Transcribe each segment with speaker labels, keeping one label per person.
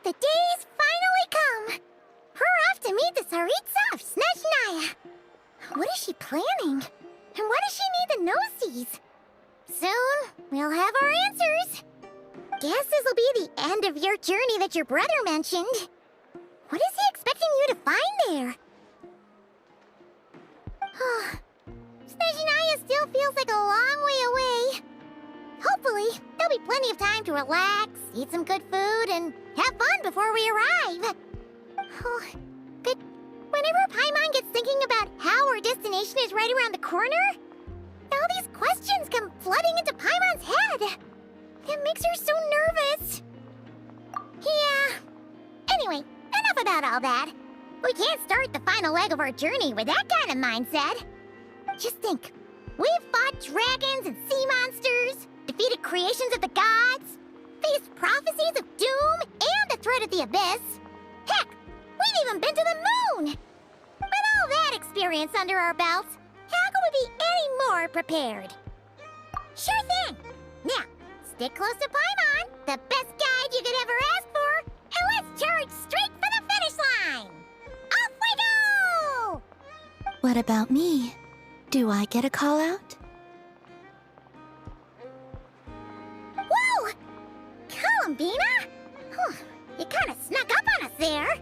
Speaker 1: The day's finally come! We're off to meet the Tsaritsa of Snezhnaya! What is she planning? And why does she need the gnosies? Soon, we'll have our answers! Guess this'll be the end of your journey that your brother mentioned. What is he expecting you to find there? Snezhnaya still feels like a long way away. Hopefully, there'll be plenty of time to relax, eat some good food, and have fun before we arrive. But whenever Paimon gets thinking about how our destination is right around the corner, all these questions come flooding into Paimon's head. It makes her so nervous. Yeah. Anyway, enough about all that. We can't start the final leg of our journey with that kind of mindset. Just think. We've fought dragons and sea monsters, defeated creations of the gods, faced prophecies of doom and the threat of the abyss. Heck, we've even been to the moon! With all that experience under our belts, how could we be any more prepared? Sure thing! Now, stick close to Paimon, the best guide you could ever ask for, and let's charge straight for the finish line! Off we go!
Speaker 2: What about me? Do I get a call out?
Speaker 1: Whoa! Columbina? You kinda snuck up on us there.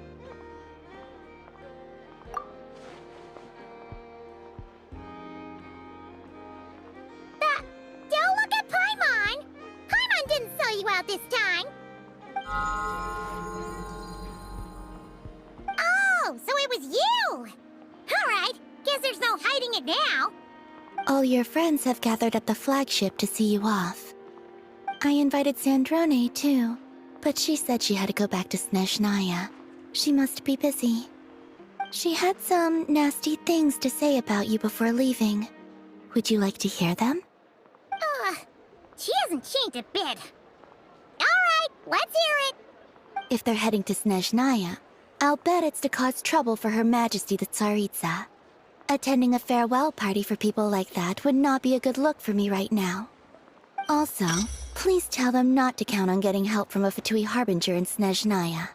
Speaker 1: Don't look at Paimon! Paimon didn't sell you out this time! Oh, so it was you! Alright, guess there's no hiding it now.
Speaker 2: All your friends have gathered at the flagship to see you off. I invited Sandrone too, but she said she had to go back to Snezhnaya. She must be busy. She had some nasty things to say about you before leaving. Would you like to hear them?
Speaker 1: She hasn't changed a bit. Alright, let's hear it!
Speaker 2: If they're heading to Snezhnaya, I'll bet it's to cause trouble for Her Majesty the Tsaritsa. Attending a farewell party for people like that would not be a good look for me right now. Also, please tell them not to count on getting help from a Fatui Harbinger in Snezhnaya.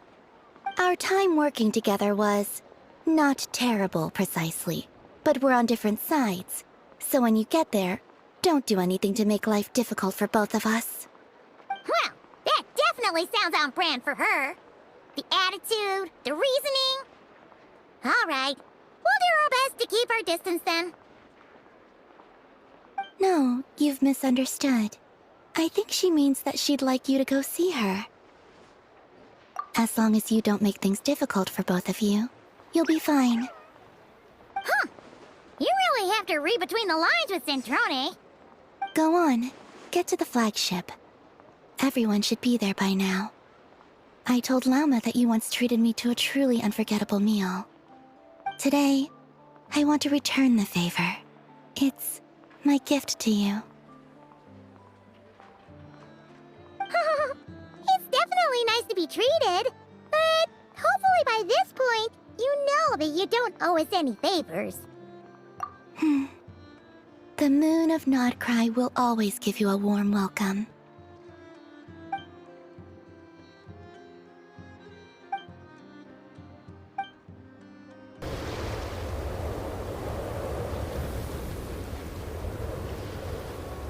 Speaker 2: Our time working together was not terrible, precisely, but we're on different sides, so when you get there, don't do anything to make life difficult for both of us.
Speaker 1: Well, that definitely sounds on brand for her. The attitude, the reasoning. Alright, we'll do our best to keep our distance then.
Speaker 2: No, you've misunderstood. I think she means that she'd like you to go see her. As long as you don't make things difficult for both of you, you'll be fine.
Speaker 1: You really have to read between the lines with Sandrone.
Speaker 2: Go on, get to the flagship. Everyone should be there by now. I told Lauma that you once treated me to a truly unforgettable meal. Today, I want to return the favor. It's my gift to you.
Speaker 1: It's definitely nice to be treated, but hopefully by this point, you know that you don't owe us any favors.
Speaker 2: The moon of Nodcry will always give you a warm welcome.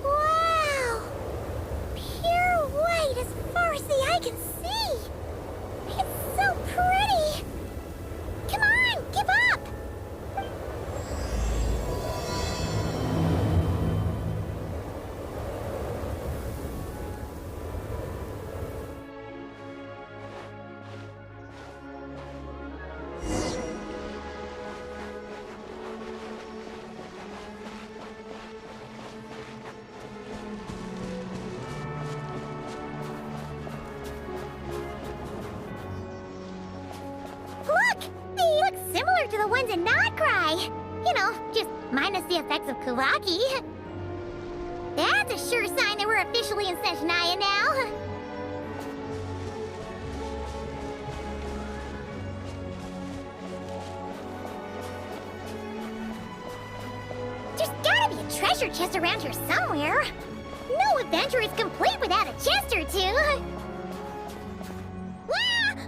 Speaker 1: Wow! Pure white as far as the eye can see! It's so pretty! Come on, give up! Look! They look similar to the ones in Nodcry! You know, just minus the effects of Kuvaki. That's a sure sign that we're officially in Snezhnaya now. There's gotta be a treasure chest around here somewhere. No adventure is complete without a chest or two. Wow!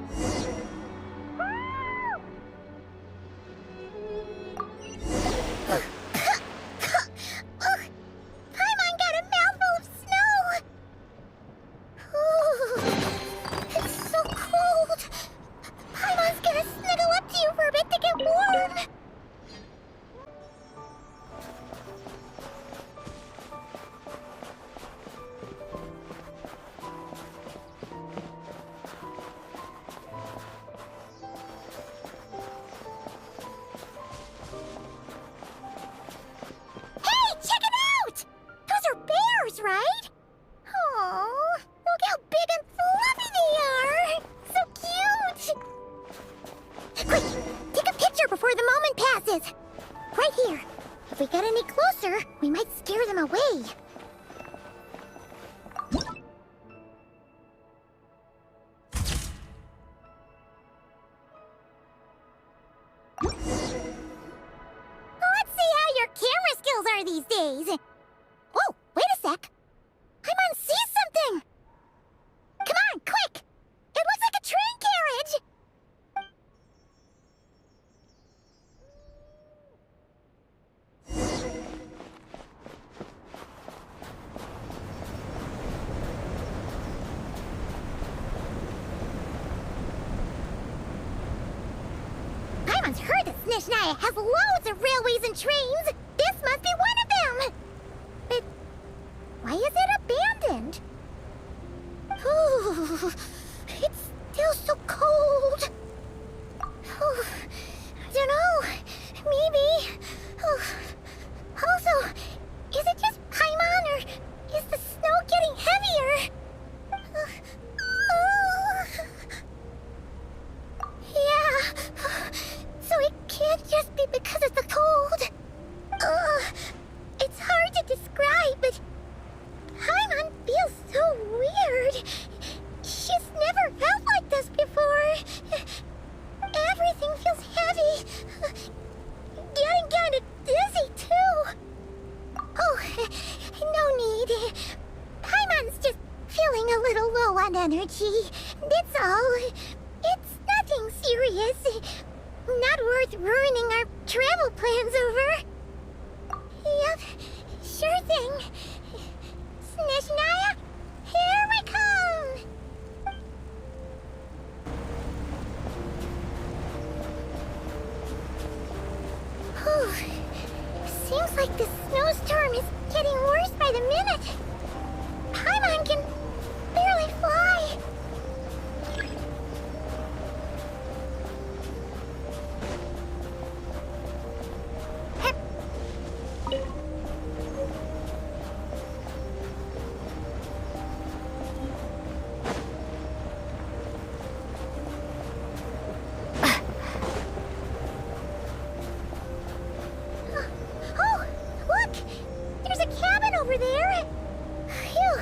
Speaker 1: days. Oh, wait a sec. Paimon sees something! Come on, quick! It looks like a train carriage! Paimon's heard that Snezhnaya has loads of railways and trains! This must be one of them! But why is it abandoned? Ooh, it's still so cold. Oh, I don't know. Maybe. Oh, also, is it just Paimon or is the snow getting heavier? Yeah. So it can't just be because of the cold. It's hard to describe, but Paimon feels so weird. She's never felt like this before. Everything feels heavy. Getting kind of dizzy, too. Oh, no need. Paimon's just feeling a little low on energy. That's all. It's nothing serious. Not worth ruining our travel plans over. Yep, sure thing. Snezhnaya, here we come! Whew. Seems like the snowstorm is getting worse by the minute. Paimon can barely fly. Oh, look! There's a cabin over there! Phew!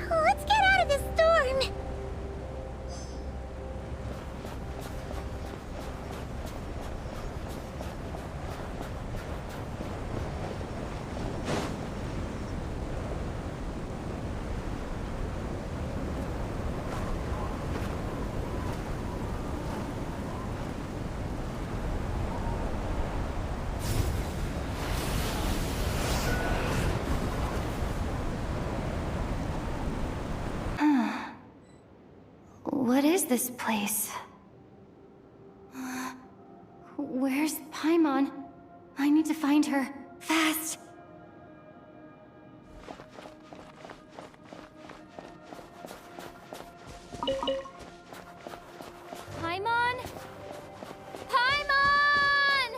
Speaker 1: Let's get out of this storm!
Speaker 3: What is this place? Where's Paimon? I need to find her. Fast! Paimon? Paimon!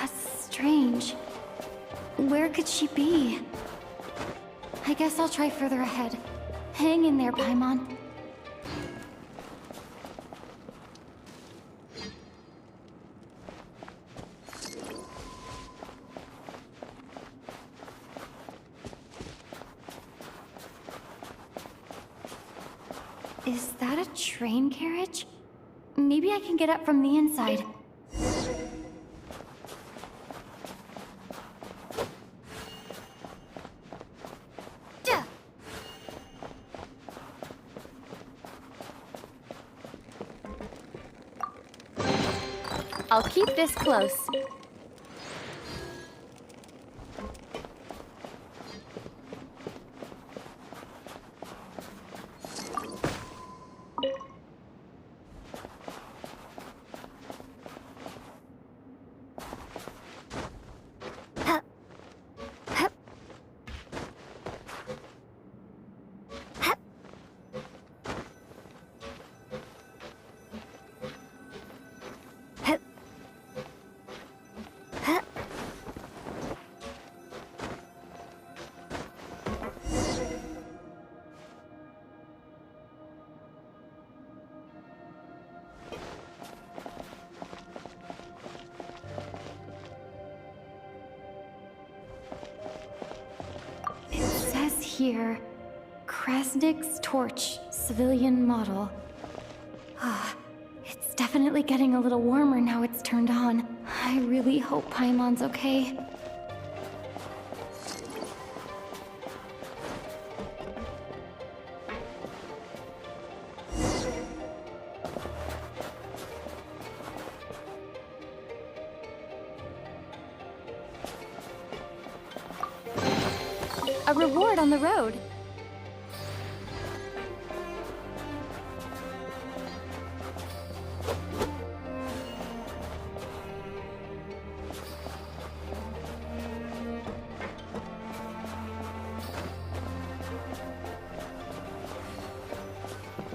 Speaker 3: That's strange. Where could she be? I guess I'll try further ahead. Hang in there, Paimon. Is that a train carriage? Maybe I can get up from the inside. I'll keep this close. here. Krasnik's torch, civilian model. Ah, it's definitely getting a little warmer now it's turned on. I really hope Paimon's okay. A reward on the road.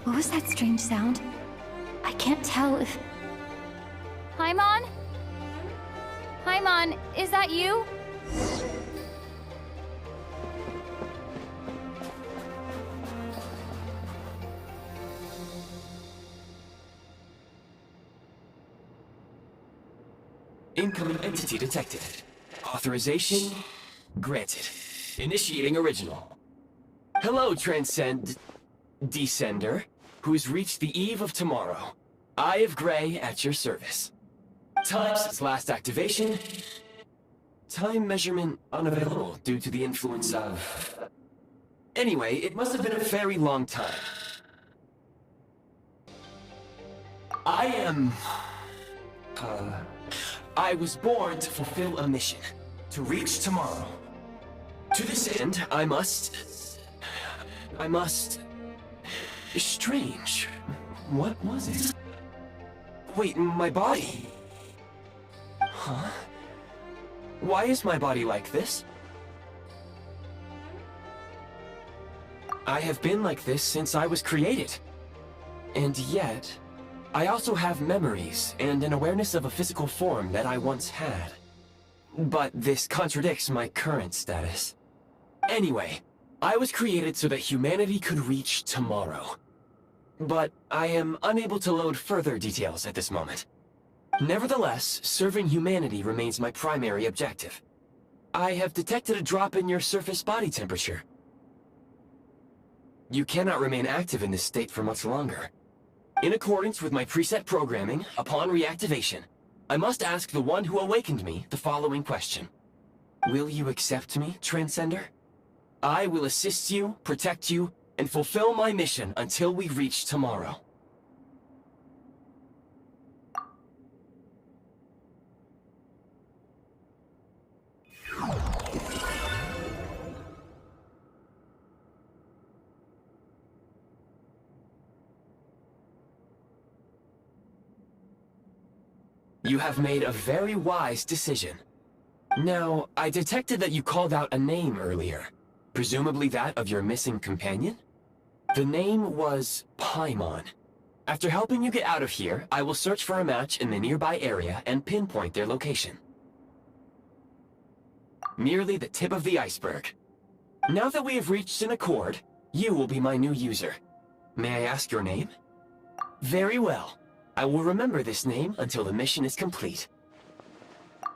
Speaker 3: What was that strange sound? I can't tell if... Paimon? Paimon, is that you?
Speaker 4: Incoming entity detected. Authorization granted. Initiating original. Hello, Descender, who's reached the eve of tomorrow. Eye of Grey at your service. Time since last activation. Time measurement unavailable due to the influence of... Anyway, it must have been a very long time. I was born to fulfill a mission. To reach tomorrow. To this end, I must... Strange. What was it? Wait, my body? Huh? Why is my body like this? I have been like this since I was created. And yet, I also have memories and an awareness of a physical form that I once had. But this contradicts my current status. Anyway, I was created so that humanity could reach tomorrow. But I am unable to load further details at this moment. Nevertheless, serving humanity remains my primary objective. I have detected a drop in your surface body temperature. You cannot remain active in this state for much longer. In accordance with my preset programming, upon reactivation, I must ask the one who awakened me the following question. Will you accept me, Transcender? I will assist you, protect you, and fulfill my mission until we reach tomorrow. You have made a very wise decision. Now, I detected that you called out a name earlier. Presumably that of your missing companion? The name was Paimon. After helping you get out of here, I will search for a match in the nearby area and pinpoint their location. Merely the tip of the iceberg. Now that we have reached an accord, you will be my new user. May I ask your name? Very well. I will remember this name until the mission is complete.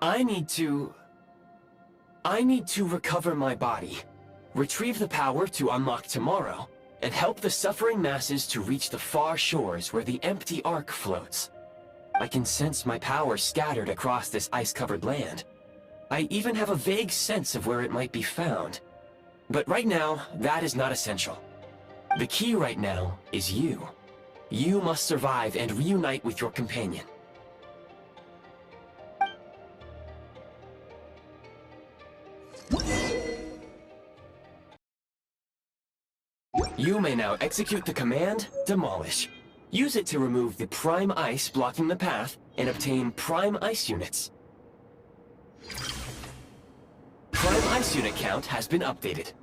Speaker 4: I need to recover my body, retrieve the power to unlock tomorrow, and help the suffering masses to reach the far shores where the empty Ark floats. I can sense my power scattered across this ice-covered land. I even have a vague sense of where it might be found. But right now, that is not essential. The key right now is you. You must survive and reunite with your companion. You may now execute the command, Demolish. Use it to remove the prime ice blocking the path and obtain prime ice units. Prime ice unit count has been updated.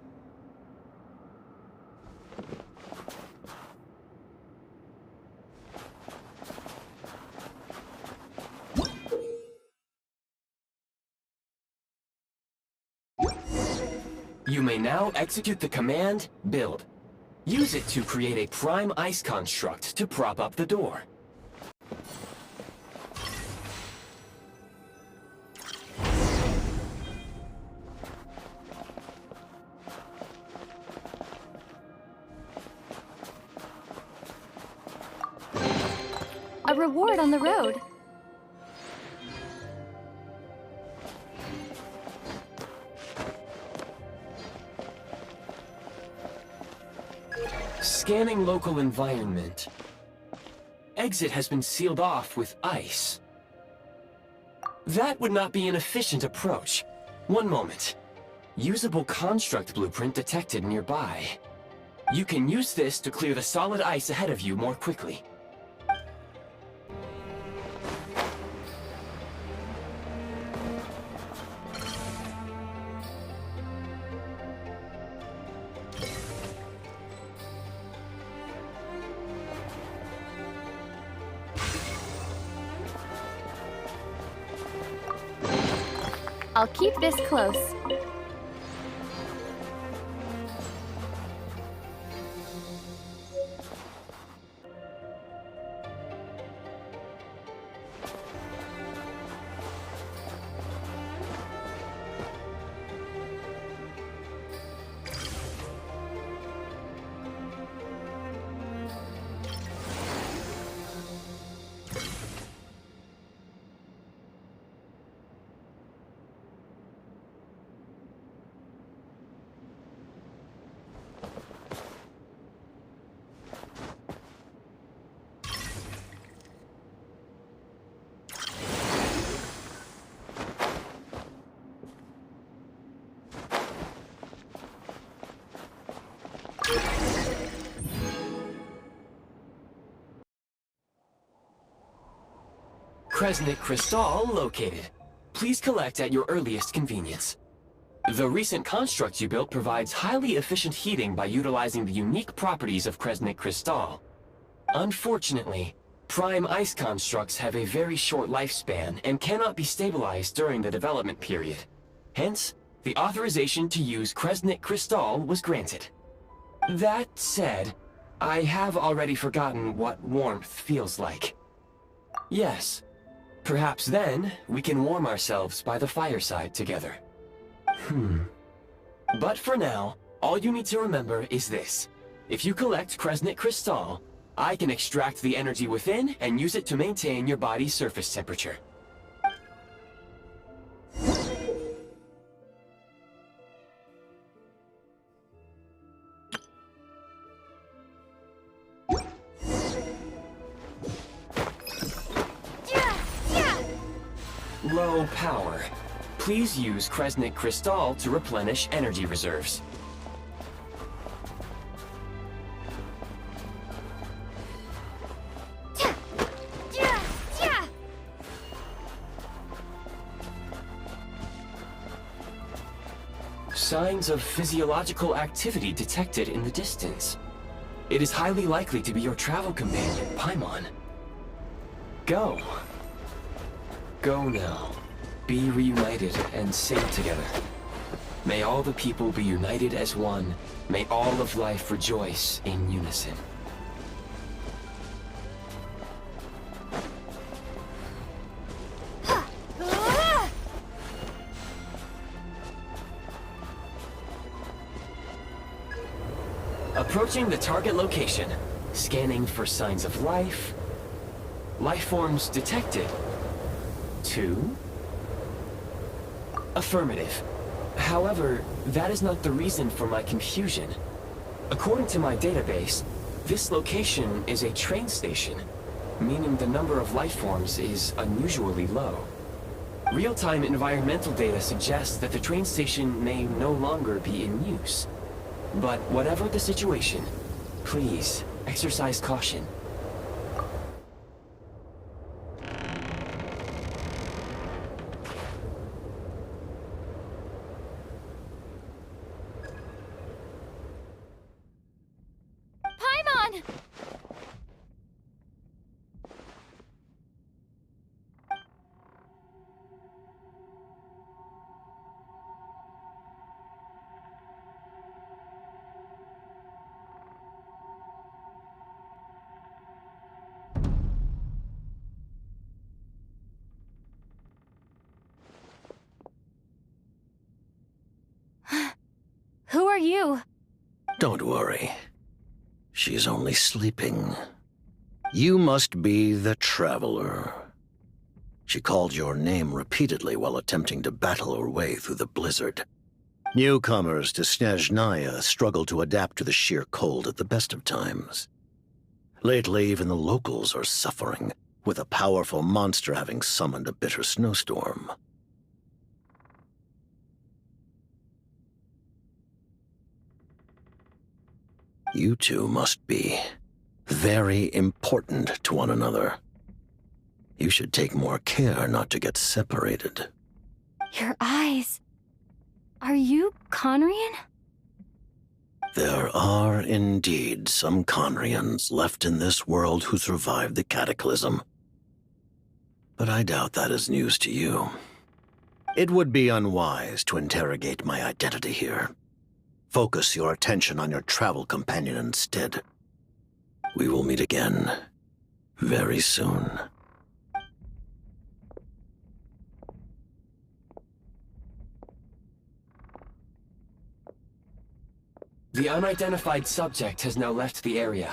Speaker 4: You may now execute the command, Build. Use it to create a prime ice construct to prop up the door.
Speaker 3: reward on the road.
Speaker 4: Scanning local environment. Exit has been sealed off with ice. That would not be an efficient approach. One moment. Usable construct blueprint detected nearby. You can use this to clear the solid ice ahead of you more quickly.
Speaker 3: I'll keep this close.
Speaker 4: Kresnik Crystal located. Please collect at your earliest convenience. The recent construct you built provides highly efficient heating by utilizing the unique properties of Kresnik Crystal. Unfortunately, prime ice constructs have a very short lifespan and cannot be stabilized during the development period. Hence, the authorization to use Kresnik Crystal was granted. That said, I have already forgotten what warmth feels like. Yes, perhaps then we can warm ourselves by the fireside together. But for now, all you need to remember is this. If you collect Kresnik Crystal, I can extract the energy within and use it to maintain your body's surface temperature. Low power. Please use Kresnik Crystal to replenish energy reserves. Signs of physiological activity detected in the distance. It is highly likely to be your travel companion, Paimon. Go. Go now. Be reunited and sing together. May all the people be united as one. May all of life rejoice in unison. Approaching the target location. Scanning for signs of life. Life forms detected. 2. Affirmative. However, that is not the reason for my confusion. According to my database, this location is a train station, meaning the number of life forms is unusually low. Real-time environmental data suggests that the train station may no longer be in use. But whatever the situation, please exercise caution.
Speaker 3: Paimon! Who are you?
Speaker 5: Don't worry. She's only sleeping. You must be the Traveler. She called your name repeatedly while attempting to battle her way through the blizzard. Newcomers to Snezhnaya struggle to adapt to the sheer cold at the best of times. Lately, even the locals are suffering, with a powerful monster having summoned a bitter snowstorm. You two must be very important to one another. You should take more care not to get separated.
Speaker 3: Your eyes. Are you Conrian?
Speaker 5: There are indeed some Conrians left in this world who survived the cataclysm. But I doubt that is news to you. It would be unwise to interrogate my identity here. Focus your attention on your travel companion instead. We will meet again very soon.
Speaker 4: The unidentified subject has now left the area.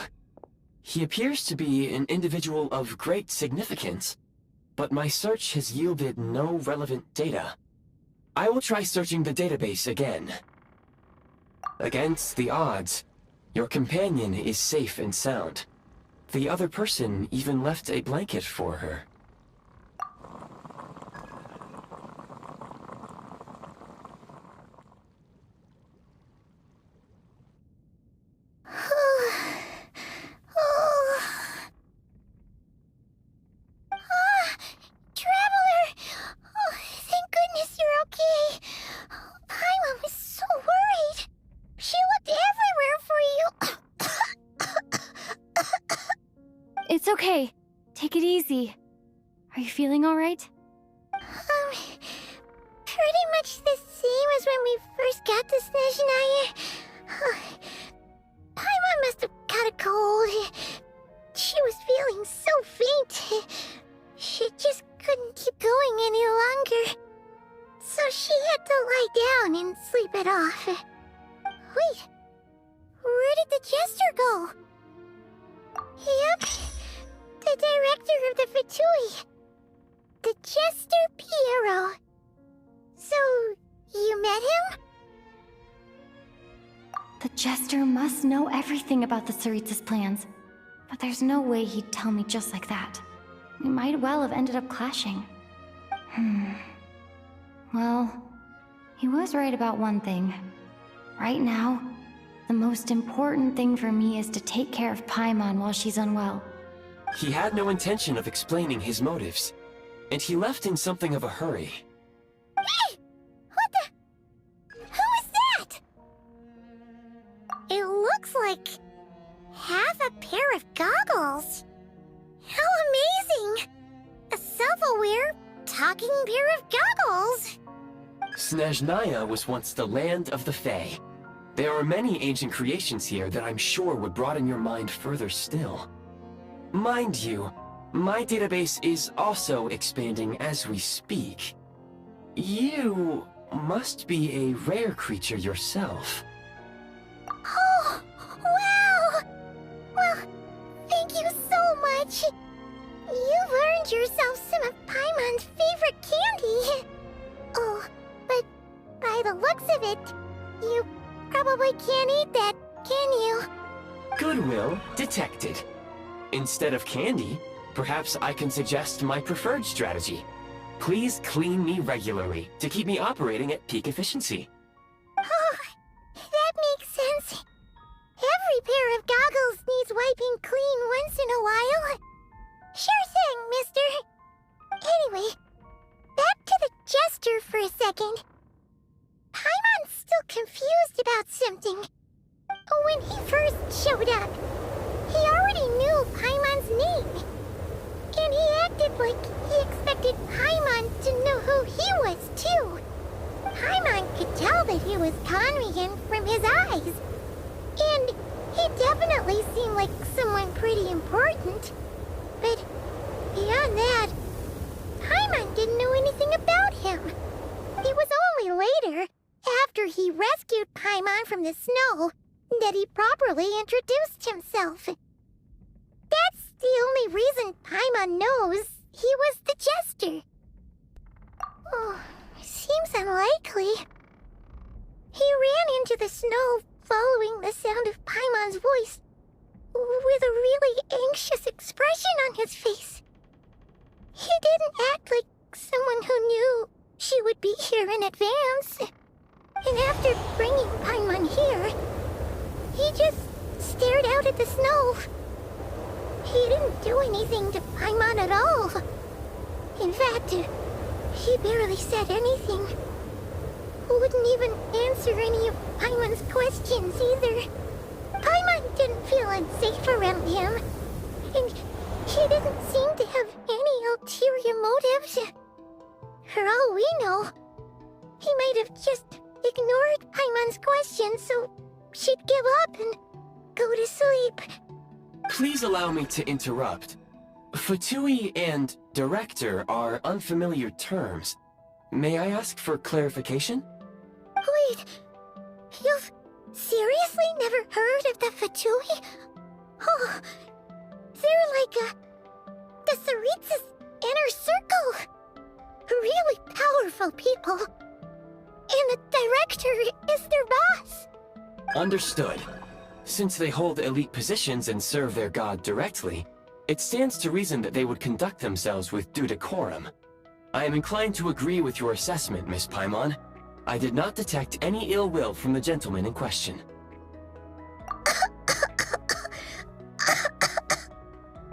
Speaker 4: He appears to be an individual of great significance, but my search has yielded no relevant data. I will try searching the database again. Against the odds, your companion is safe and sound. The other person even left a blanket for her.
Speaker 3: It's okay. Take it easy. Are you feeling all right?
Speaker 1: Pretty much the same as when we first got to Snezhnaya. Paimon must have caught a cold. She was feeling so faint. She just couldn't keep going any longer. So she had to lie down and sleep it off. Wait, where did the jester go? Yep, the director of the Fatui. The Jester Piero. So, you met him?
Speaker 3: The Jester must know everything about the Tsaritsa's plans. But there's no way he'd tell me just like that. We might well have ended up clashing. Well, he was right about one thing. Right now, the most important thing for me is to take care of Paimon while she's unwell.
Speaker 4: He had no intention of explaining his motives, and he left in something of a hurry.
Speaker 1: Hey! What the? Who is that? It looks like half a pair of goggles. How amazing! A self-aware, talking pair of goggles.
Speaker 4: Snezhnaya was once the land of the Fae. There are many ancient creations here that I'm sure would broaden your mind further still. Mind you, my database is also expanding as we speak. You must be a rare creature yourself.
Speaker 1: Oh, wow! Well, thank you so much. You've earned yourself some of Paimon's favorite candy. Oh, but by the looks of it, you probably can't eat that, can you?
Speaker 4: Goodwill detected. Instead of candy, perhaps I can suggest my preferred strategy. Please clean me regularly to keep me operating at peak efficiency.
Speaker 1: Oh, that makes sense. Every pair of goggles needs wiping clean once in a while. Sure thing, mister. Anyway, back to the Jester for a second. Paimon's still confused about something. When he first showed up, he already knew Paimon's name. And he acted like he expected Paimon to know who he was, too. Paimon could tell that he was Conrian from his eyes. And he definitely seemed like someone pretty important. But beyond that, Paimon didn't know anything about him. It was only later, after he rescued Paimon from the snow, that he properly introduced himself. That's the only reason Paimon knows he was the jester. Oh, seems unlikely. He ran into the snow following the sound of Paimon's voice, with a really anxious expression on his face. He didn't act like someone who knew she would be here in advance. And after bringing Paimon here, he just stared out at the snow. He didn't do anything to Paimon at all. In fact, he barely said anything. Wouldn't even answer any of Paimon's questions either. Paimon didn't feel unsafe around him, and he didn't seem to have any ulterior motives. For all we know, he might have just ignored Paimon's questions so she'd give up and go to sleep.
Speaker 4: Please allow me to interrupt. Fatui and director are unfamiliar terms. May I ask for clarification?
Speaker 1: Wait, you've seriously never heard of the Fatui? Oh, they're like the Tsaritsa's inner circle. Really powerful people. And the director is their boss.
Speaker 4: Understood. Since they hold elite positions and serve their god directly, it stands to reason that they would conduct themselves with due decorum. I am inclined to agree with your assessment, Miss Paimon. I did not detect any ill will from the gentleman in question.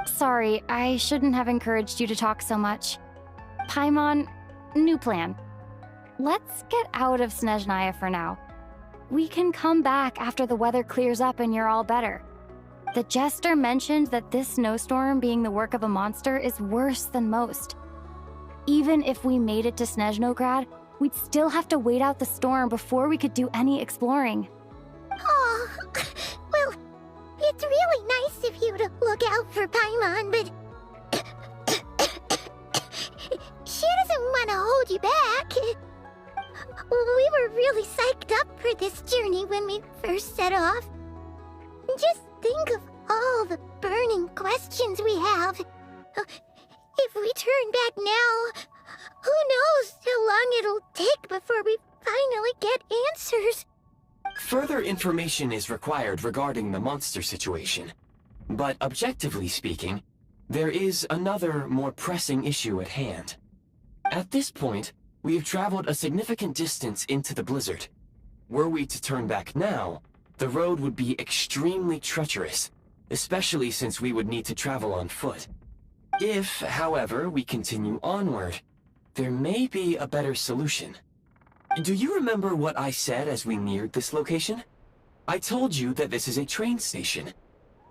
Speaker 3: Sorry, I shouldn't have encouraged you to talk so much. Paimon, new plan. Let's get out of Snezhnaya for now. We can come back after the weather clears up and you're all better. The jester mentioned that this snowstorm being the work of a monster is worse than most. Even if we made it to Snezhnograd, we'd still have to wait out the storm before we could do any exploring.
Speaker 1: Oh, well, it's really nice of you to look out for Paimon, but she doesn't want to hold you back. We were really psyched up for this journey when we first set off. Just think of all the burning questions we have. If we turn back now, who knows how long it'll take before we finally get answers.
Speaker 4: Further information is required regarding the monster situation. But objectively speaking, there is another, more pressing issue at hand. At this point, we have traveled a significant distance into the blizzard. Were we to turn back now, the road would be extremely treacherous, especially since we would need to travel on foot. If, however, we continue onward, there may be a better solution. Do you remember what I said as we neared this location? I told you that this is a train station.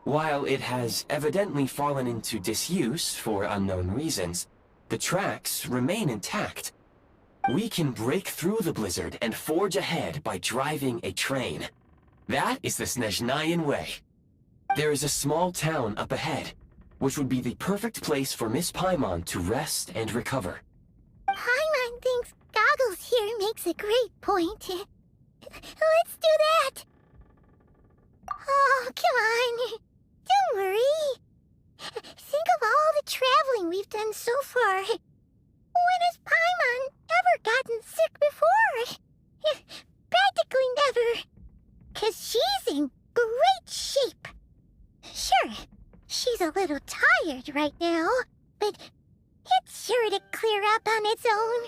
Speaker 4: While it has evidently fallen into disuse for unknown reasons, the tracks remain intact. We can break through the blizzard and forge ahead by driving a train. That is the Snezhnayan way. There is a small town up ahead, which would be the perfect place for Miss Paimon to rest and recover.
Speaker 1: Paimon thinks Goggles here makes a great point. Let's do that. Oh, come on. Don't worry. Think of all the traveling we've done so far. When has Paimon ever gotten sick before? Practically never. 'Cause she's in great shape. Sure, she's a little tired right now, but it's sure to clear up on its own.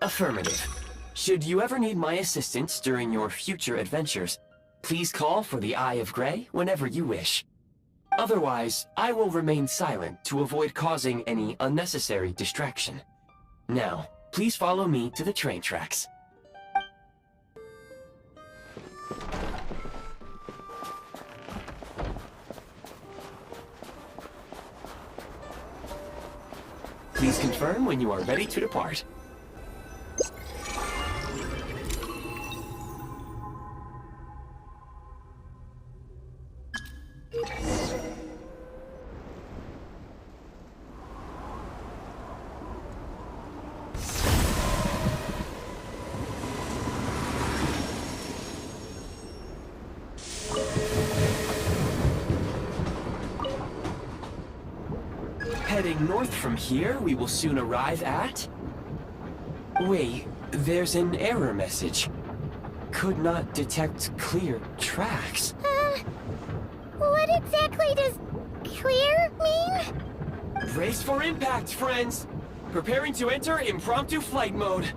Speaker 4: Affirmative. Should you ever need my assistance during your future adventures, please call for the Eye of Grey whenever you wish. Otherwise, I will remain silent to avoid causing any unnecessary distraction. Now, please follow me to the train tracks. Please confirm when you are ready to depart. heading north from here, we will soon arrive at... Wait, there's an error message. Could not detect clear tracks.
Speaker 1: What exactly does clear mean?
Speaker 4: Brace for impact, friends! Preparing to enter impromptu flight mode.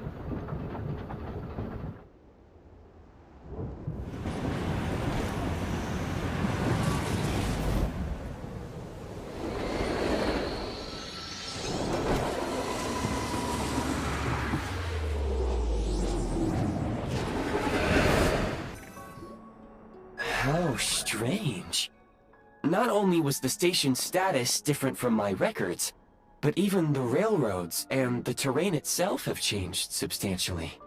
Speaker 4: How strange. Not only was the station's status different from my records, but even the railroads and the terrain itself have changed substantially.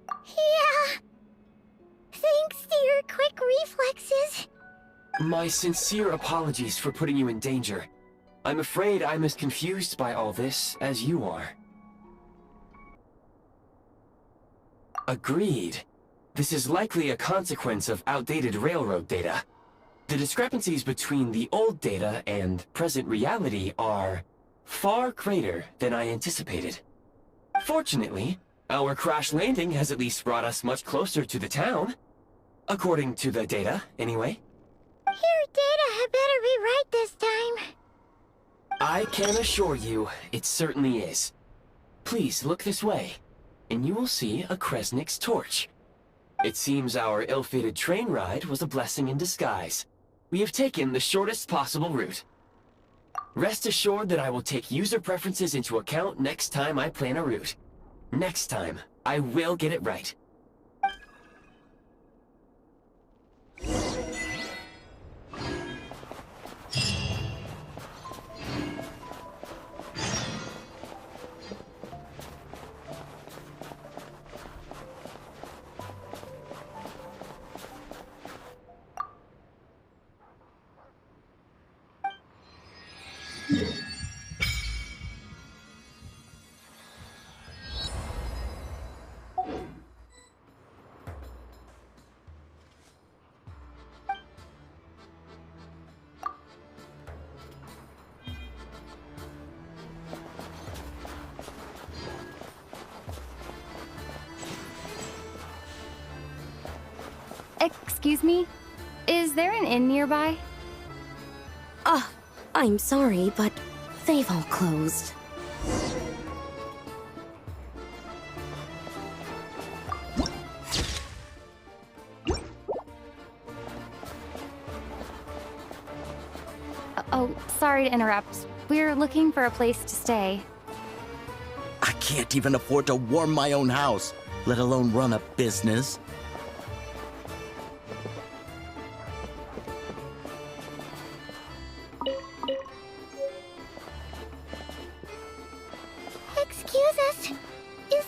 Speaker 1: Yeah. Thanks to your quick reflexes.
Speaker 4: My sincere apologies for putting you in danger. I'm afraid I'm as confused by all this as you are. Agreed. This is likely a consequence of outdated railroad data. The discrepancies between the old data and present reality are far greater than I anticipated. Fortunately, our crash landing has at least brought us much closer to the town. According to the data, anyway.
Speaker 1: Your data had better be right this time.
Speaker 4: I can assure you, it certainly is. Please look this way, and you will see a Kresnik's torch. It seems our ill-fated train ride was a blessing in disguise. We have taken the shortest possible route. Rest assured that I will take user preferences into account next time I plan a route. Next time, I will get it right.
Speaker 3: Excuse me? Is there an inn nearby?
Speaker 6: I'm sorry, but they've all closed.
Speaker 3: Oh, sorry to interrupt. We're looking for a place to stay.
Speaker 7: I can't even afford to warm my own house, let alone run a business.
Speaker 1: Excuse us. Is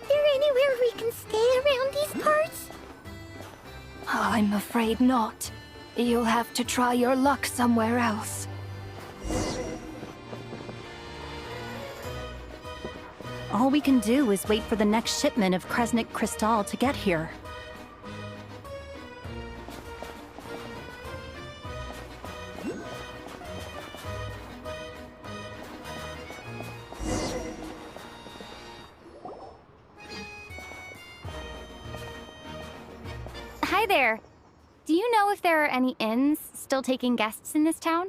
Speaker 1: there anywhere we can stay around these parts?
Speaker 8: I'm afraid not. You'll have to try your luck somewhere else.
Speaker 9: All we can do is wait for the next shipment of Kresnik Crystal to get here.
Speaker 3: Hi there. Do you know if there are any inns still taking guests in this town?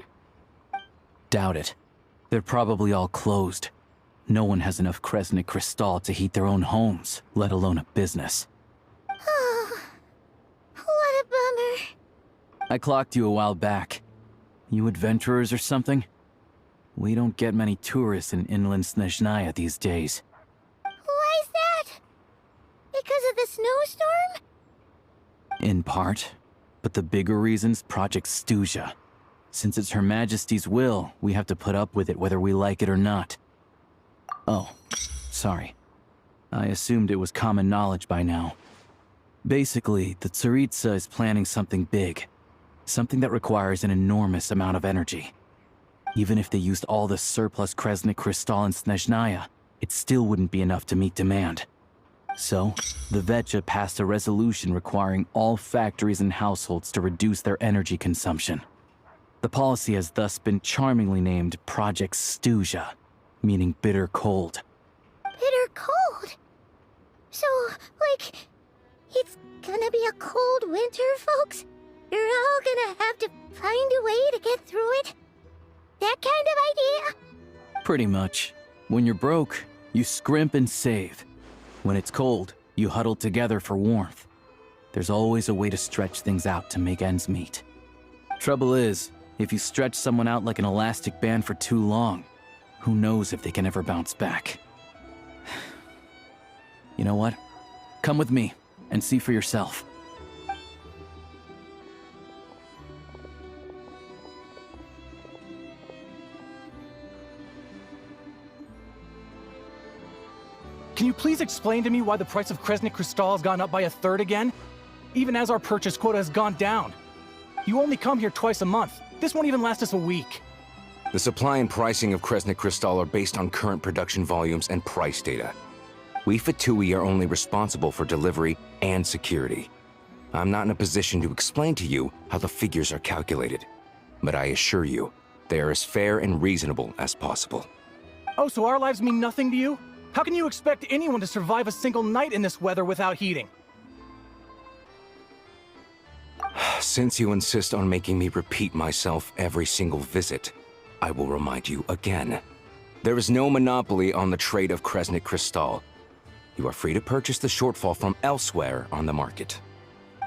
Speaker 10: Doubt it. They're probably all closed. No one has enough Kresnik Crystal to heat their own homes, let alone a business.
Speaker 1: Oh, what a bummer.
Speaker 10: I clocked you a while back. You adventurers or something? We don't get many tourists in inland Snezhnaya these days.
Speaker 1: Why is that? Because of the snowstorm?
Speaker 10: In part. But the bigger reason's Project Stuja. Since it's Her Majesty's will, we have to put up with it whether we like it or not. Oh, sorry. I assumed it was common knowledge by now. Basically, the Tsaritsa is planning something big. Something that requires an enormous amount of energy. Even if they used all the surplus Kresnik Crystal in Snezhnaya, it still wouldn't be enough to meet demand. So, the Vecha passed a resolution requiring all factories and households to reduce their energy consumption. The policy has thus been charmingly named Project Stooja, meaning bitter cold.
Speaker 1: Bitter cold? So, like, it's gonna be a cold winter, folks? You're all gonna have to find a way to get through it? That kind of idea?
Speaker 10: Pretty much. When you're broke, you scrimp and save. When it's cold, you huddle together for warmth. There's always a way to stretch things out to make ends meet. Trouble is, if you stretch someone out like an elastic band for too long, who knows if they can ever bounce back. You know what? Come with me and see for yourself.
Speaker 11: Can you please explain to me why the price of Kresnik Crystal has gone up by 1/3 again? Even as our purchase quota has gone down. You only come here twice a month. This won't even last us a week.
Speaker 12: The supply and pricing of Kresnik Crystal are based on current production volumes and price data. We Fatui are only responsible for delivery and security. I'm not in a position to explain to you how the figures are calculated, but I assure you, they are as fair and reasonable as possible.
Speaker 11: Oh, so our lives mean nothing to you? How can you expect anyone to survive a single night in this weather without heating?
Speaker 12: Since you insist on making me repeat myself every single visit, I will remind you again. There is no monopoly on the trade of Kresnik Crystal. You are free to purchase the shortfall from elsewhere on the market.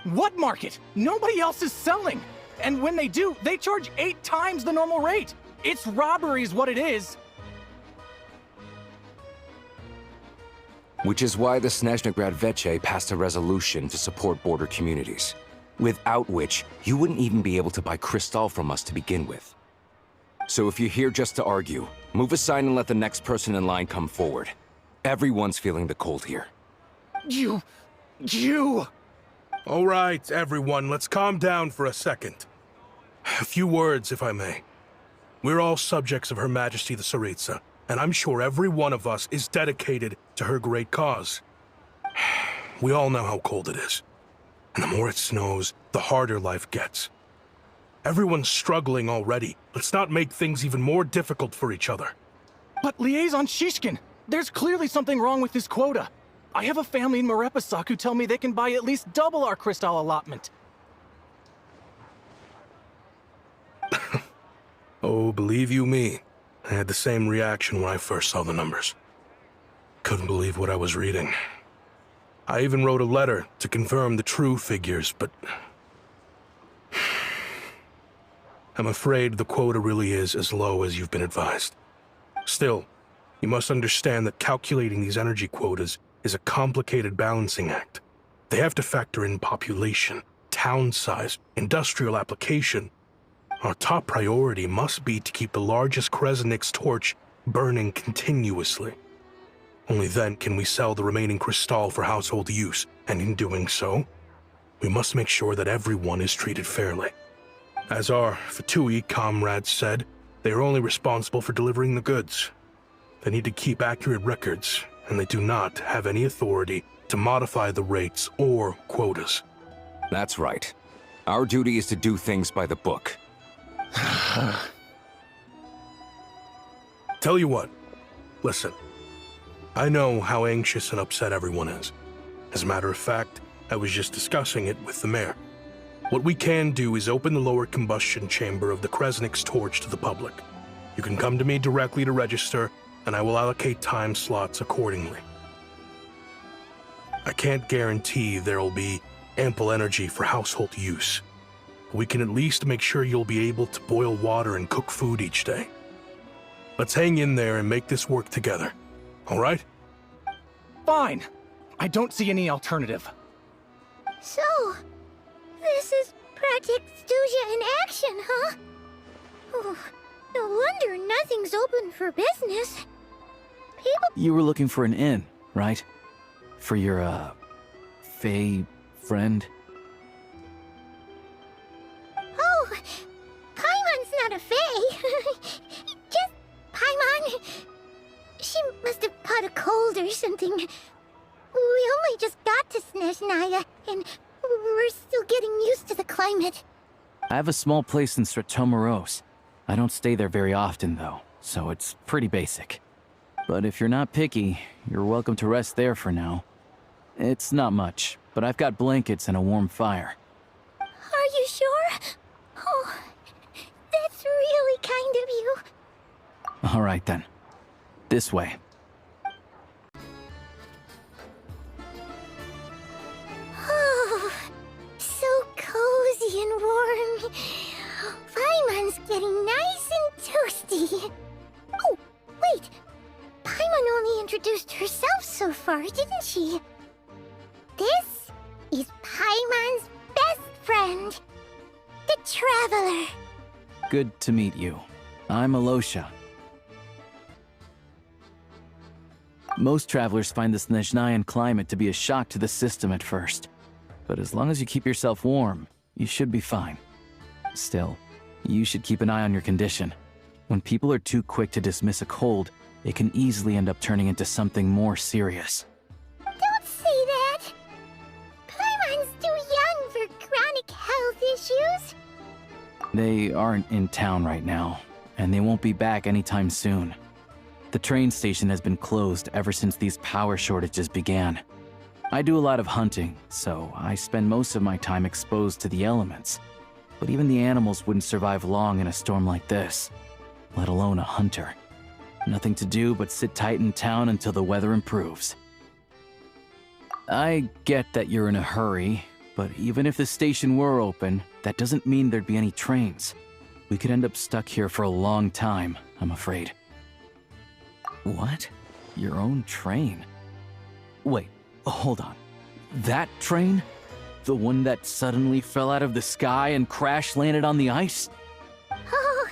Speaker 11: What market? Nobody else is selling! And when they do, they charge 8 times the normal rate! It's robbery is what it is!
Speaker 12: Which is why the Snezhnegrad Veche passed a resolution to support border communities, without which you wouldn't even be able to buy Crystal from us to begin with. So if you're here just to argue, move aside and let the next person in line come forward. Everyone's feeling the cold here.
Speaker 11: You...
Speaker 13: All right, everyone, let's calm down for a second. A few words, if I may. We're all subjects of Her Majesty the Tsaritsa, and I'm sure every one of us is dedicated to her great cause. We all know how cold it is. And the more it snows, the harder life gets. Everyone's struggling already. Let's not make things even more difficult for each other.
Speaker 11: But Liaison Shishkin, there's clearly something wrong with this quota. I have a family in Marepasak who tell me they can buy at least double our Crystal allotment.
Speaker 13: Oh, believe you me, I had the same reaction when I first saw the numbers. Couldn't believe what I was reading. I even wrote a letter to confirm the true figures, but... I'm afraid the quota really is as low as you've been advised. Still, you must understand that calculating these energy quotas is a complicated balancing act. They have to factor in population, town size, industrial application. Our top priority must be to keep the largest Kresnik's torch burning continuously. Only then can we sell the remaining Crystal for household use, and in doing so, we must make sure that everyone is treated fairly. As our Fatui comrades said, they are only responsible for delivering the goods. They need to keep accurate records, and they do not have any authority to modify the rates or quotas.
Speaker 12: That's right. Our duty is to do things by the book.
Speaker 13: Tell you what, listen. I know how anxious and upset everyone is. As a matter of fact, I was just discussing it with the mayor. What we can do is open the lower combustion chamber of the Kresnik's torch to the public. You can come to me directly to register, and I will allocate time slots accordingly. I can't guarantee there will be ample energy for household use. We can at least make sure you'll be able to boil water and cook food each day. Let's hang in there and make this work together. All right?
Speaker 11: Fine. I don't see any alternative.
Speaker 1: So, this is Project Stooja in action, huh? Oh, no wonder nothing's open for business. People...
Speaker 10: You were looking for an inn, right? For your, Fae friend?
Speaker 1: Oh, Paimon's not a Fae. Just Paimon. She must have caught a cold or something. We only just got to Snezhnaya, and we're still getting used to the climate.
Speaker 10: I have a small place in Stratomeros. I don't stay there very often, though, so it's pretty basic. But if you're not picky, you're welcome to rest there for now. It's not much, but I've got blankets and a warm fire.
Speaker 1: Are you sure? Oh, that's really kind of you.
Speaker 10: All right, then. This way.
Speaker 1: Oh, so cozy and warm. Paimon's getting nice and toasty. Oh, wait. Paimon only introduced herself so far, didn't she? This is Paimon's best friend, the Traveler.
Speaker 10: Good to meet you. I'm Alosha. Most travelers find the Snezhnayan climate to be a shock to the system at first. But as long as you keep yourself warm, you should be fine. Still, you should keep an eye on your condition. When people are too quick to dismiss a cold, it can easily end up turning into something more serious.
Speaker 1: Don't say that! Paimon's too young for chronic health issues.
Speaker 10: They aren't in town right now, and they won't be back anytime soon. The train station has been closed ever since these power shortages began. I do a lot of hunting, so I spend most of my time exposed to the elements. But even the animals wouldn't survive long in a storm like this, let alone a hunter. Nothing to do but sit tight in town until the weather improves. I get that you're in a hurry, but even if the station were open, that doesn't mean there'd be any trains. We could end up stuck here for a long time, I'm afraid. What? Your own train? Wait, hold on. That train? The one that suddenly fell out of the sky and crash-landed on the ice?
Speaker 1: Oh,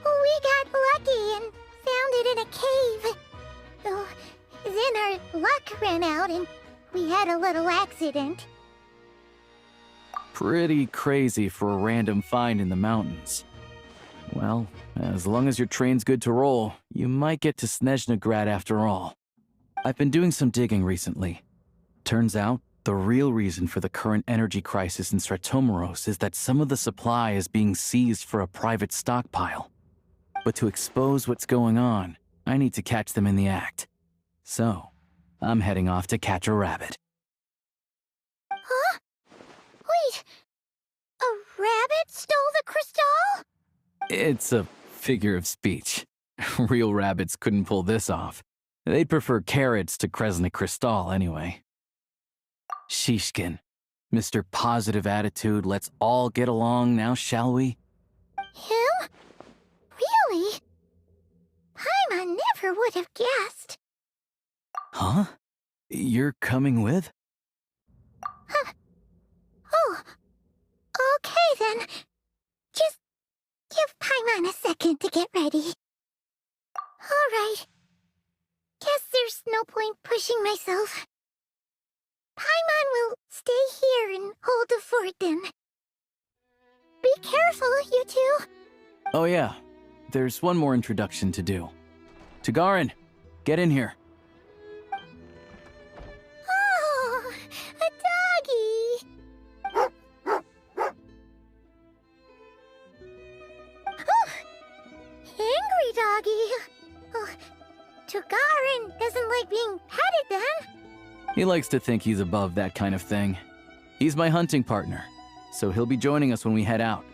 Speaker 1: we got lucky and found it in a cave. Oh, then our luck ran out and we had a little accident.
Speaker 10: Pretty crazy for a random find in the mountains. Well, as long as your train's good to roll, you might get to Snezhnagrad after all. I've been doing some digging recently. Turns out, the real reason for the current energy crisis in Stratomeros is that some of the supply is being seized for a private stockpile. But to expose what's going on, I need to catch them in the act. So, I'm heading off to catch a rabbit.
Speaker 1: Huh? Wait, a rabbit stole the crystal?
Speaker 10: It's a figure of speech. Real rabbits couldn't pull this off. They'd prefer carrots to Kresnik Crystal anyway. Shishkin, Mr. Positive Attitude, let's all get along now, shall we?
Speaker 1: Him? Really? Paimon never would have guessed.
Speaker 10: Huh? You're coming with?
Speaker 1: Oh, okay then. Just give Paimon a second to get ready. Alright. Guess there's no point pushing myself. Paimon will stay here and hold the fort then. Be careful, you two.
Speaker 10: Oh yeah, there's one more introduction to do. Tagarin, get in here.
Speaker 1: Oh, a doggy. Oh, angry doggy. Oh, Tagarin doesn't like being petted then.
Speaker 10: He likes to think he's above that kind of thing. He's my hunting partner, so he'll be joining us when we head out.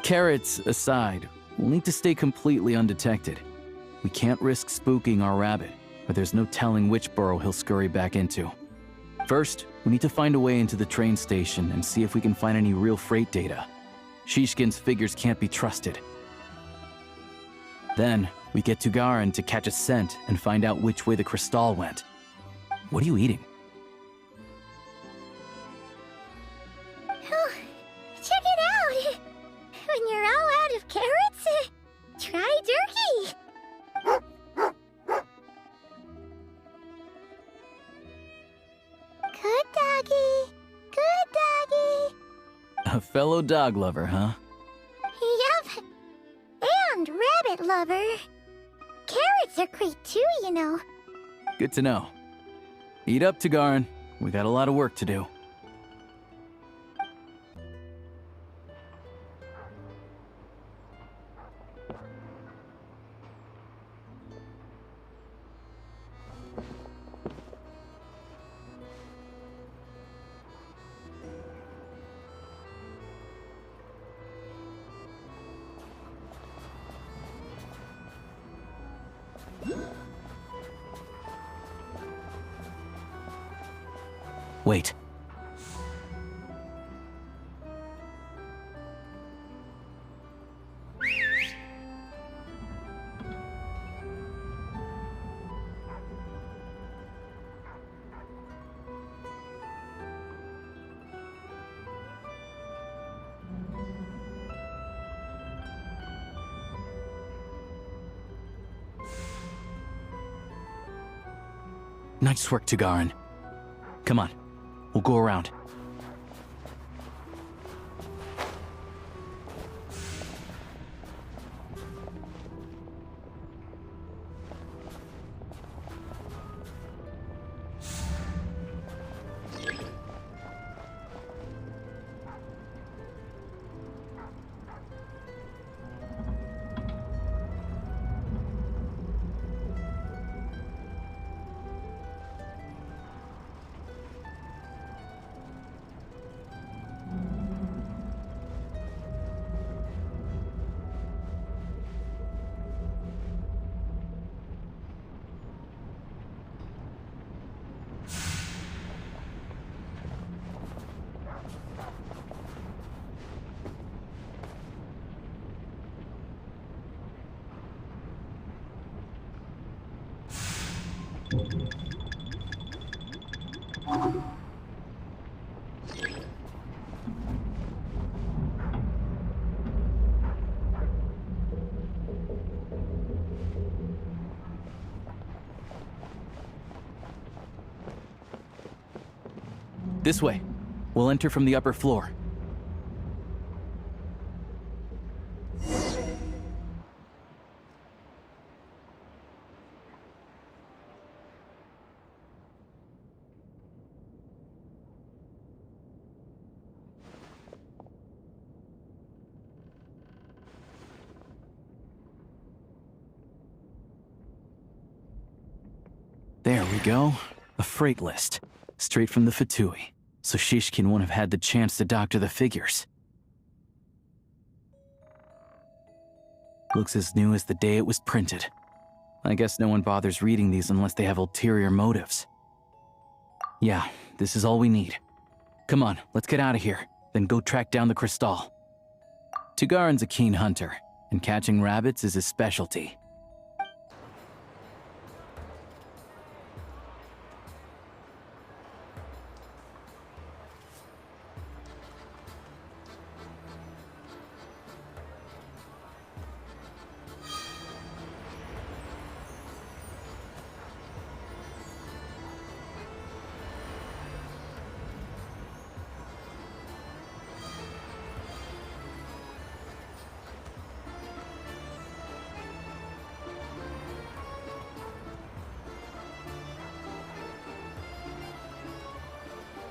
Speaker 10: Carrots aside, we'll need to stay completely undetected. We can't risk spooking our rabbit, but there's no telling which burrow he'll scurry back into. First, we need to find a way into the train station and see if we can find any real freight data. Shishkin's figures can't be trusted. Then, we get Tugarin to catch a scent and find out which way the crystal went. What are you eating?
Speaker 1: Oh, check it out! When you're all out of carrots, try jerky! Good doggy, good doggy.
Speaker 10: A fellow dog lover, huh?
Speaker 1: Yup, and rabbit lover. Carrots are great too, you know.
Speaker 10: Good to know. Eat up, Tugarin. We got a lot of work to do. Wait. Nice work, Tagarin. Come on, we'll go around. This way. We'll enter from the upper floor. There we go. A freight list. Straight from the Fatui. So Shishkin won't have had the chance to doctor the figures. Looks as new as the day it was printed. I guess no one bothers reading these unless they have ulterior motives. Yeah, this is all we need. Come on, let's get out of here, then go track down the crystal. Tugarin's a keen hunter, and catching rabbits is his specialty.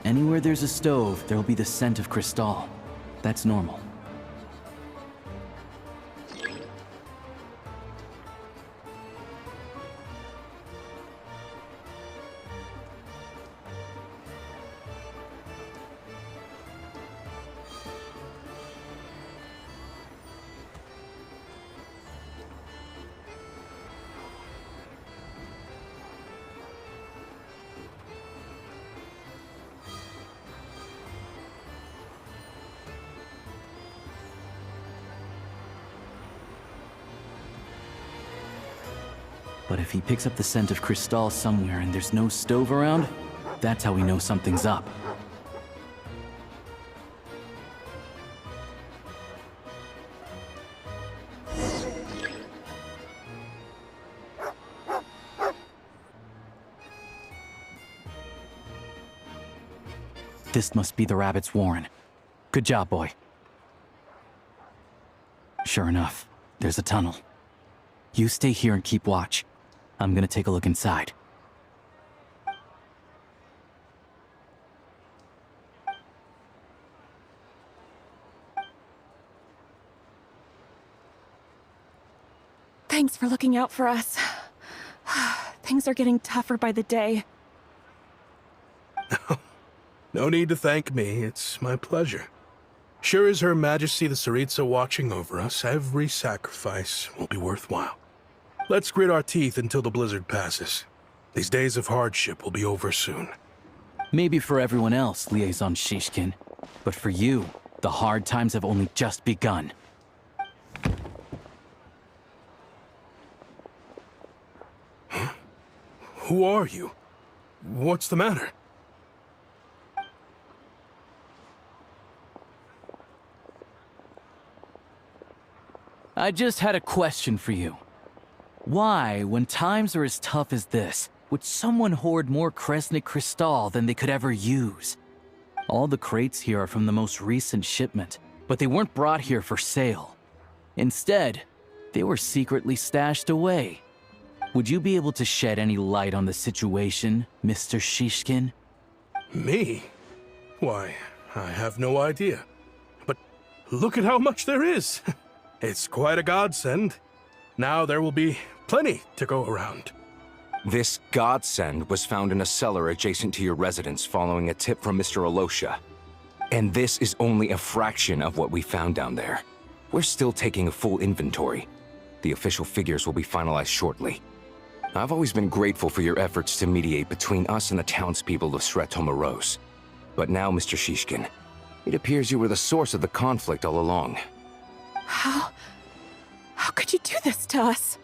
Speaker 10: Anywhere there's a stove, there'll be the scent of crystal. That's normal. But if he picks up the scent of crystal somewhere and there's no stove around, that's how we know something's up. This must be the rabbit's warren. Good job, boy. Sure enough, there's a tunnel. You stay here and keep watch. I'm gonna take a look inside.
Speaker 14: Thanks for looking out for us. Things are getting tougher by the day.
Speaker 13: No need to thank me. It's my pleasure. Sure as Her Majesty the Tsaritsa watching over us, every sacrifice will be worthwhile. Let's grit our teeth until the blizzard passes. These days of hardship will be over soon.
Speaker 10: Maybe for everyone else, Liaison Shishkin, but for you, the hard times have only just begun.
Speaker 13: Huh? Who are you? What's the matter?
Speaker 10: I just had a question for you. Why, when times are as tough as this, would someone hoard more Kresnik Crystal than they could ever use? All the crates here are from the most recent shipment, but they weren't brought here for sale. Instead, they were secretly stashed away. Would you be able to shed any light on the situation, Mr. Shishkin?
Speaker 13: Me? Why, I have no idea. But look at how much there is. It's quite a godsend. Now there will be plenty to go around.
Speaker 12: This godsend was found in a cellar adjacent to your residence following a tip from Mr. Alosha. And this is only a fraction of what we found down there. We're still taking a full inventory. The official figures will be finalized shortly. I've always been grateful for your efforts to mediate between us and the townspeople of Sretomeros. But now, Mr. Shishkin, it appears you were the source of the conflict all along.
Speaker 14: How could you do this to us?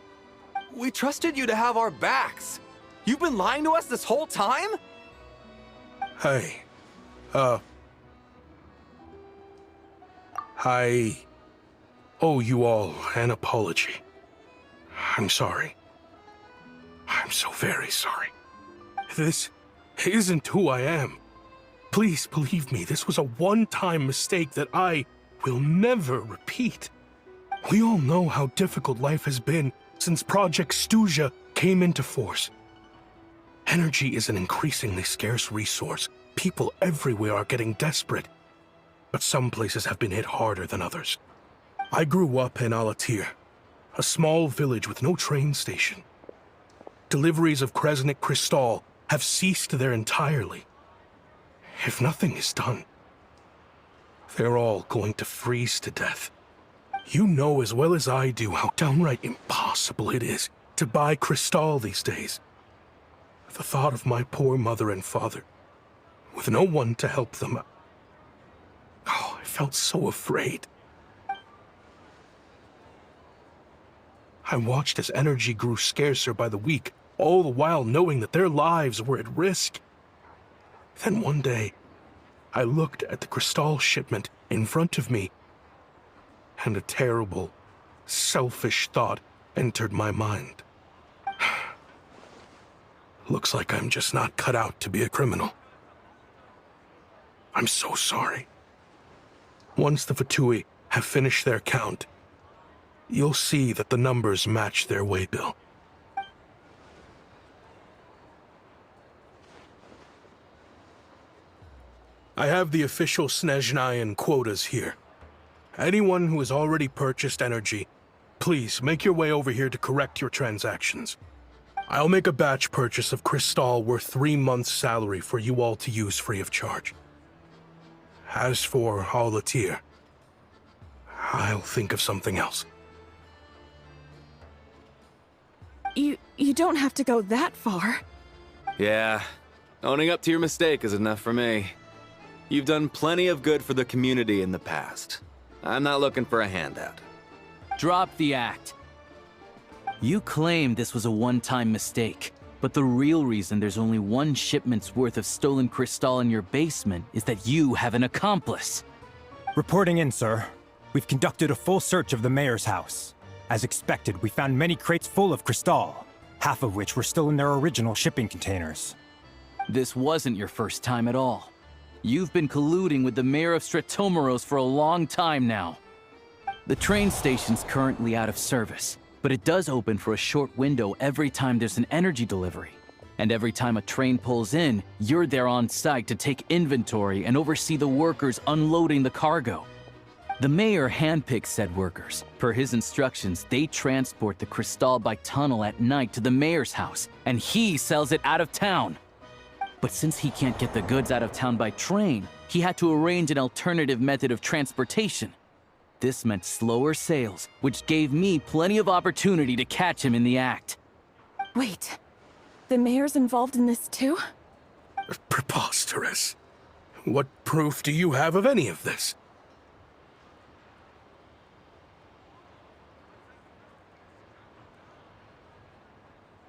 Speaker 15: We trusted you to have our backs. You've been lying to us this whole time?
Speaker 13: Hey, I owe you all an apology. I'm sorry. I'm so very sorry. This isn't who I am. Please believe me, this was a one-time mistake that I will never repeat. We all know how difficult life has been since Project Stuja came into force. Energy is an increasingly scarce resource. People everywhere are getting desperate. But some places have been hit harder than others. I grew up in Alatir, a small village with no train station. Deliveries of Kresnik Crystal have ceased there entirely. If nothing is done, they're all going to freeze to death. You know as well as I do how downright impossible it is to buy Crystal these days. The thought of my poor mother and father, with no one to help them, I felt so afraid. I watched as energy grew scarcer by the week, all the while knowing that their lives were at risk. Then one day, I looked at the Crystal shipment in front of me, and a terrible, selfish thought entered my mind. Looks like I'm just not cut out to be a criminal. I'm so sorry. Once the Fatui have finished their count, you'll see that the numbers match their waybill. I have the official Snezhnayan quotas here. Anyone who has already purchased energy, please make your way over here to correct your transactions. I'll make a batch purchase of Crystal worth 3 months' salary for you all to use free of charge. As for Alatir, I'll think of something else.
Speaker 14: You don't have to go that far.
Speaker 15: Yeah, owning up to your mistake is enough for me. You've done plenty of good for the community in the past. I'm not looking for a handout.
Speaker 10: Drop the act. You claim this was a one-time mistake, but the real reason there's only one shipment's worth of stolen Crystal in your basement is that you have an accomplice.
Speaker 16: Reporting in, sir. We've conducted a full search of the mayor's house. As expected, we found many crates full of Crystal, half of which were still in their original shipping containers.
Speaker 10: This wasn't your first time at all. You've been colluding with the mayor of Sretomeros for a long time now. The train station's currently out of service, but it does open for a short window every time there's an energy delivery. And every time a train pulls in, you're there on site to take inventory and oversee the workers unloading the cargo. The mayor handpicks said workers. Per his instructions, they transport the Crystal by tunnel at night to the mayor's house, and he sells it out of town. But since he can't get the goods out of town by train, he had to arrange an alternative method of transportation. This meant slower sales, which gave me plenty of opportunity to catch him in the act.
Speaker 14: Wait, the mayor's involved in this too?
Speaker 13: Preposterous. What proof do you have of any of this?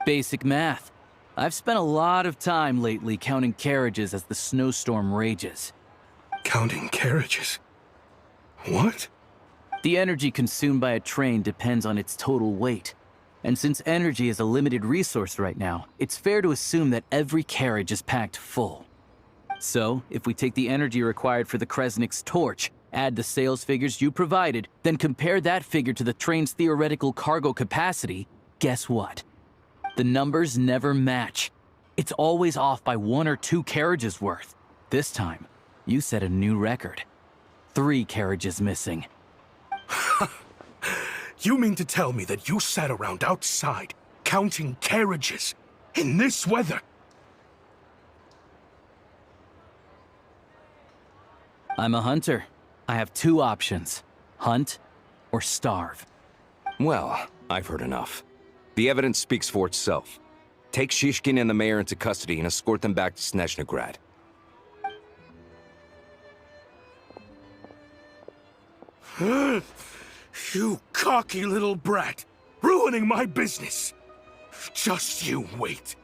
Speaker 10: Basic math. I've spent a lot of time lately counting carriages as the snowstorm rages.
Speaker 13: Counting carriages? What?
Speaker 10: The energy consumed by a train depends on its total weight. And since energy is a limited resource right now, it's fair to assume that every carriage is packed full. So, if we take the energy required for the Kresnik's torch, add the sales figures you provided, then compare that figure to the train's theoretical cargo capacity, guess what? The numbers never match. It's always off by 1 or 2 carriages worth. This time, you set a new record. 3 carriages missing.
Speaker 13: You mean to tell me that you sat around outside, counting carriages, in this weather?
Speaker 10: I'm a hunter. I have 2 options. Hunt or starve.
Speaker 12: Well, I've heard enough. The evidence speaks for itself. Take Shishkin and the mayor into custody and escort them back to Snezhnograd.
Speaker 13: You cocky little brat! Ruining my business! Just you wait.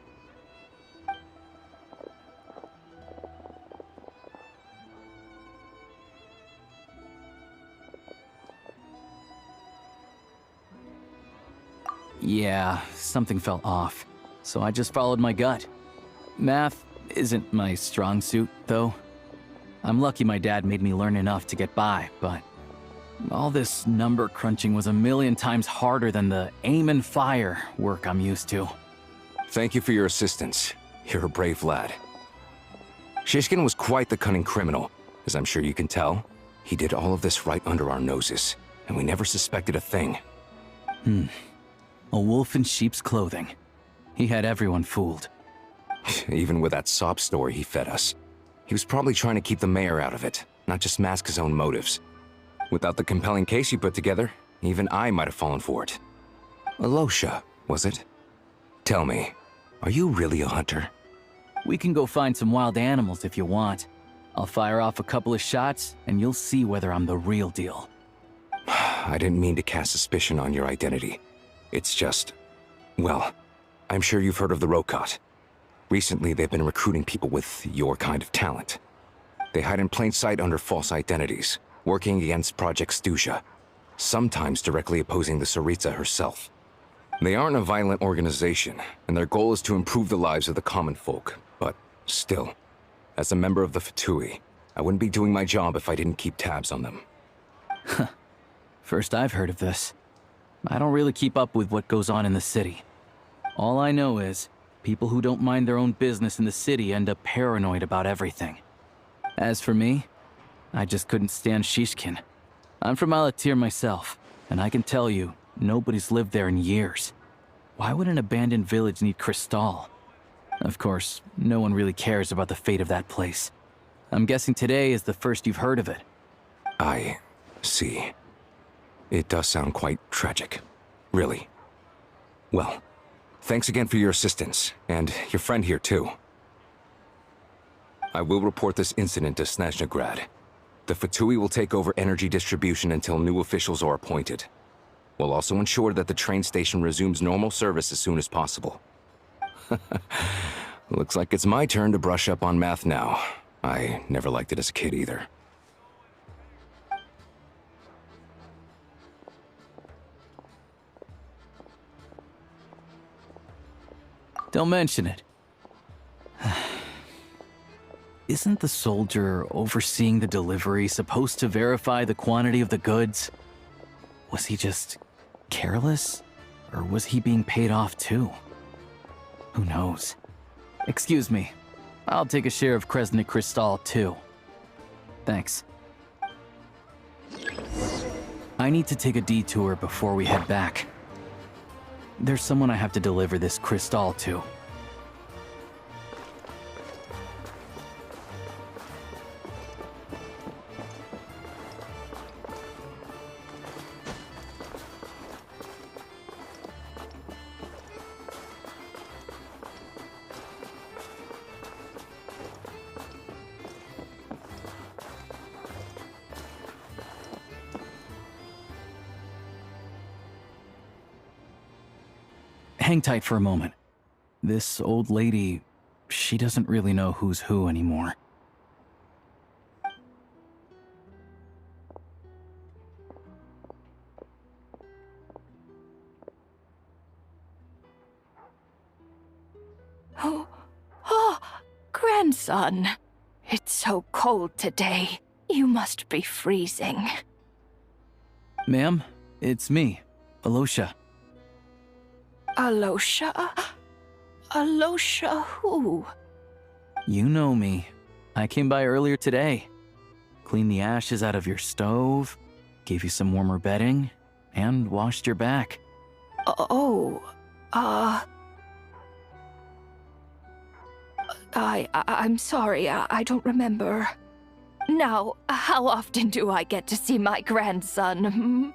Speaker 10: Yeah, something felt off, so I just followed my gut. Math isn't my strong suit, though. I'm lucky my dad made me learn enough to get by, but all this number crunching was a million times harder than the aim and fire work I'm used to.
Speaker 12: Thank you for your assistance. You're a brave lad. Shishkin was quite the cunning criminal, as I'm sure you can tell. He did all of this right under our noses, and we never suspected a thing.
Speaker 10: A wolf in sheep's clothing. He had everyone fooled.
Speaker 12: Even with that sob story he fed us. He was probably trying to keep the mayor out of it, not just mask his own motives. Without the compelling case you put together, even I might have fallen for it. Alosha, was it? Tell me, are you really a hunter?
Speaker 10: We can go find some wild animals if you want. I'll fire off a couple of shots, and you'll see whether I'm the real deal.
Speaker 12: I didn't mean to cast suspicion on your identity. It's just... well, I'm sure you've heard of the Rokot. Recently, they've been recruiting people with your kind of talent. They hide in plain sight under false identities, working against Project Stuzha, sometimes directly opposing the Tsaritsa herself. They aren't a violent organization, and their goal is to improve the lives of the common folk. But still, as a member of the Fatui, I wouldn't be doing my job if I didn't keep tabs on them.
Speaker 10: First I've heard of this. I don't really keep up with what goes on in the city. All I know is, people who don't mind their own business in the city end up paranoid about everything. As for me, I just couldn't stand Shishkin. I'm from Alatir myself, and I can tell you, nobody's lived there in years. Why would an abandoned village need Crystal? Of course, no one really cares about the fate of that place. I'm guessing today is the first you've heard of it.
Speaker 12: I see. It does sound quite tragic. Really. Well, thanks again for your assistance, and your friend here too. I will report this incident to Snezhnograd. The Fatui will take over energy distribution until new officials are appointed. We'll also ensure that the train station resumes normal service as soon as possible. Looks like it's my turn to brush up on math now. I never liked it as a kid either.
Speaker 10: Don't mention it. Isn't the soldier overseeing the delivery supposed to verify the quantity of the goods? Was he just careless? Or was he being paid off too? Who knows? Excuse me. I'll take a share of Kresnik Crystal too. Thanks. I need to take a detour before we head back. There's someone I have to deliver this crystal to. hang tight for a moment. This old lady, she doesn't really know who's who anymore.
Speaker 8: Oh, grandson. It's so cold today. You must be freezing.
Speaker 10: Ma'am, it's me, Alosha.
Speaker 8: Alosha? Alosha who?
Speaker 10: You know me. I came by earlier today. Cleaned the ashes out of your stove, gave you some warmer bedding, and washed your back.
Speaker 8: I'm sorry, I don't remember. Now, how often do I get to see my grandson, hmm?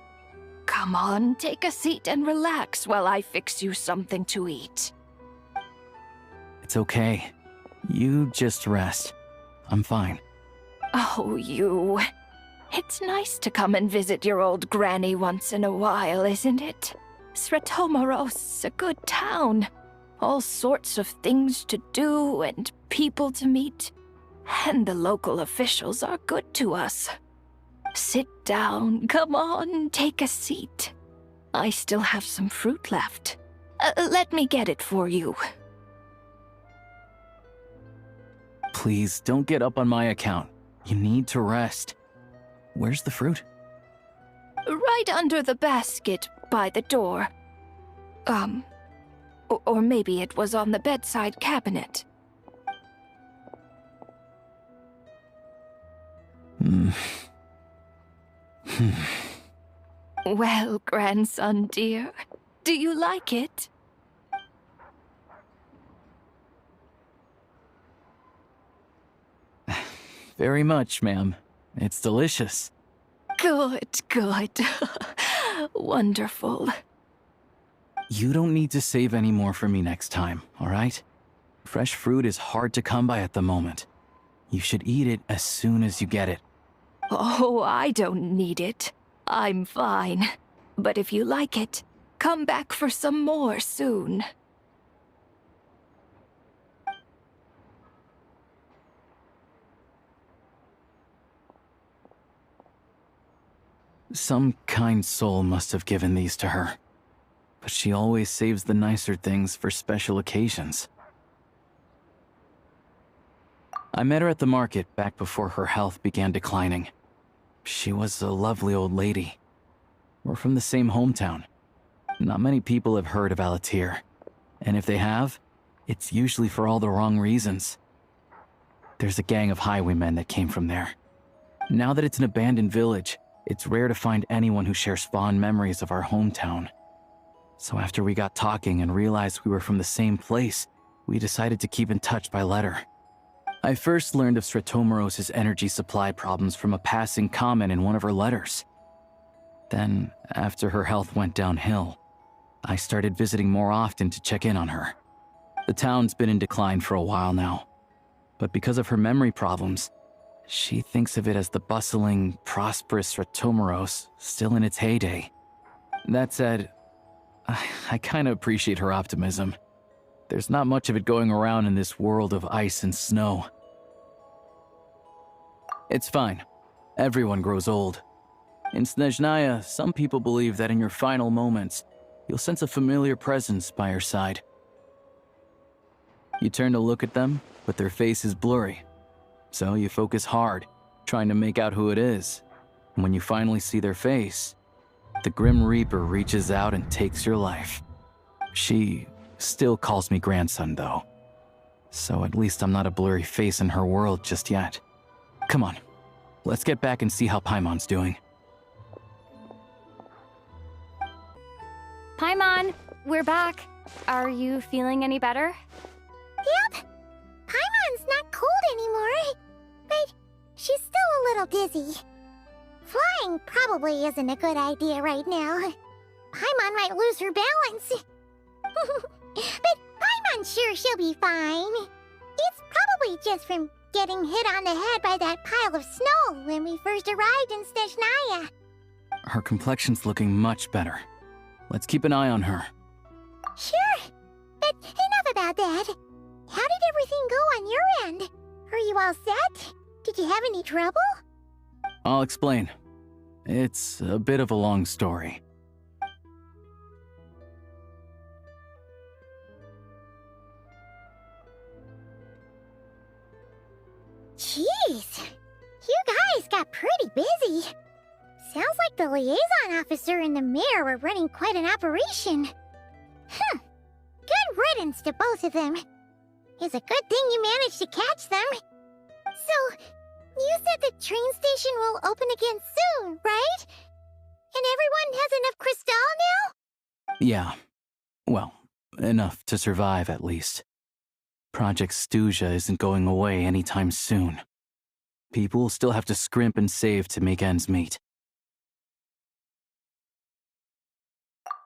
Speaker 8: Come on, take a seat and relax while I fix you something to eat.
Speaker 10: It's okay. You just rest. I'm fine.
Speaker 8: Oh, you. It's nice to come and visit your old granny once in a while, isn't it? Sretomaros, a good town. All sorts of things to do and people to meet. And the local officials are good to us. Sit down, come on, take a seat. I still have some fruit left. Let me get it for you.
Speaker 10: Please, don't get up on my account. You need to rest. Where's the fruit?
Speaker 8: Right under the basket by the door. Or maybe it was on the bedside cabinet. Well, grandson dear, do you like it?
Speaker 10: Very much, ma'am. It's delicious.
Speaker 8: Good, good. Wonderful.
Speaker 10: You don't need to save any more for me next time, all right? Fresh fruit is hard to come by at the moment. You should eat it as soon as you get it.
Speaker 8: Oh, I don't need it. I'm fine. But if you like it, come back for some more soon.
Speaker 10: Some kind soul must have given these to her. But she always saves the nicer things for special occasions. I met her at the market back before her health began declining. She was a lovely old lady. We're from the same hometown. Not many people have heard of Alatir. And if they have, it's usually for all the wrong reasons. There's a gang of highwaymen that came from there. Now that it's an abandoned village, it's rare to find anyone who shares fond memories of our hometown. So after we got talking and realized we were from the same place, we decided to keep in touch by letter. I first learned of Sretomaros' energy supply problems from a passing comment in one of her letters. Then, after her health went downhill, I started visiting more often to check in on her. The town's been in decline for a while now, but because of her memory problems, she thinks of it as the bustling, prosperous Sretomaros still in its heyday. That said, I kinda appreciate her optimism. There's not much of it going around in this world of ice and snow. It's fine. Everyone grows old. In Snezhnaya, some people believe that in your final moments, you'll sense a familiar presence by your side. You turn to look at them, but their face is blurry. So you focus hard, trying to make out who it is. And when you finally see their face, the Grim Reaper reaches out and takes your life. She still calls me grandson, though. So at least I'm not a blurry face in her world just yet. Come on, let's get back and see how Paimon's doing.
Speaker 3: Paimon, we're back. Are you feeling any better?
Speaker 1: Yep. Paimon's not cold anymore, but she's still a little dizzy. Flying probably isn't a good idea right now. Paimon might lose her balance. But Paimon's sure she'll be fine. It's probably just from getting hit on the head by that pile of snow when we first arrived in Snezhnaya.
Speaker 10: Her complexion's looking much better. Let's keep an eye on her.
Speaker 1: Sure. about that. How did everything go on your end? Are you all set? Did you have any trouble?
Speaker 10: I'll explain. It's a bit of a long story.
Speaker 1: Jeez, you guys got pretty busy. Sounds like the liaison officer and the mayor were running quite an operation. Good riddance to both of them. It's a good thing you managed to catch them. So, you said the train station will open again soon, right? And everyone has enough crystal now?
Speaker 10: Yeah. Well, enough to survive at least. Project Stuja isn't going away anytime soon. People will still have to scrimp and save to make ends meet.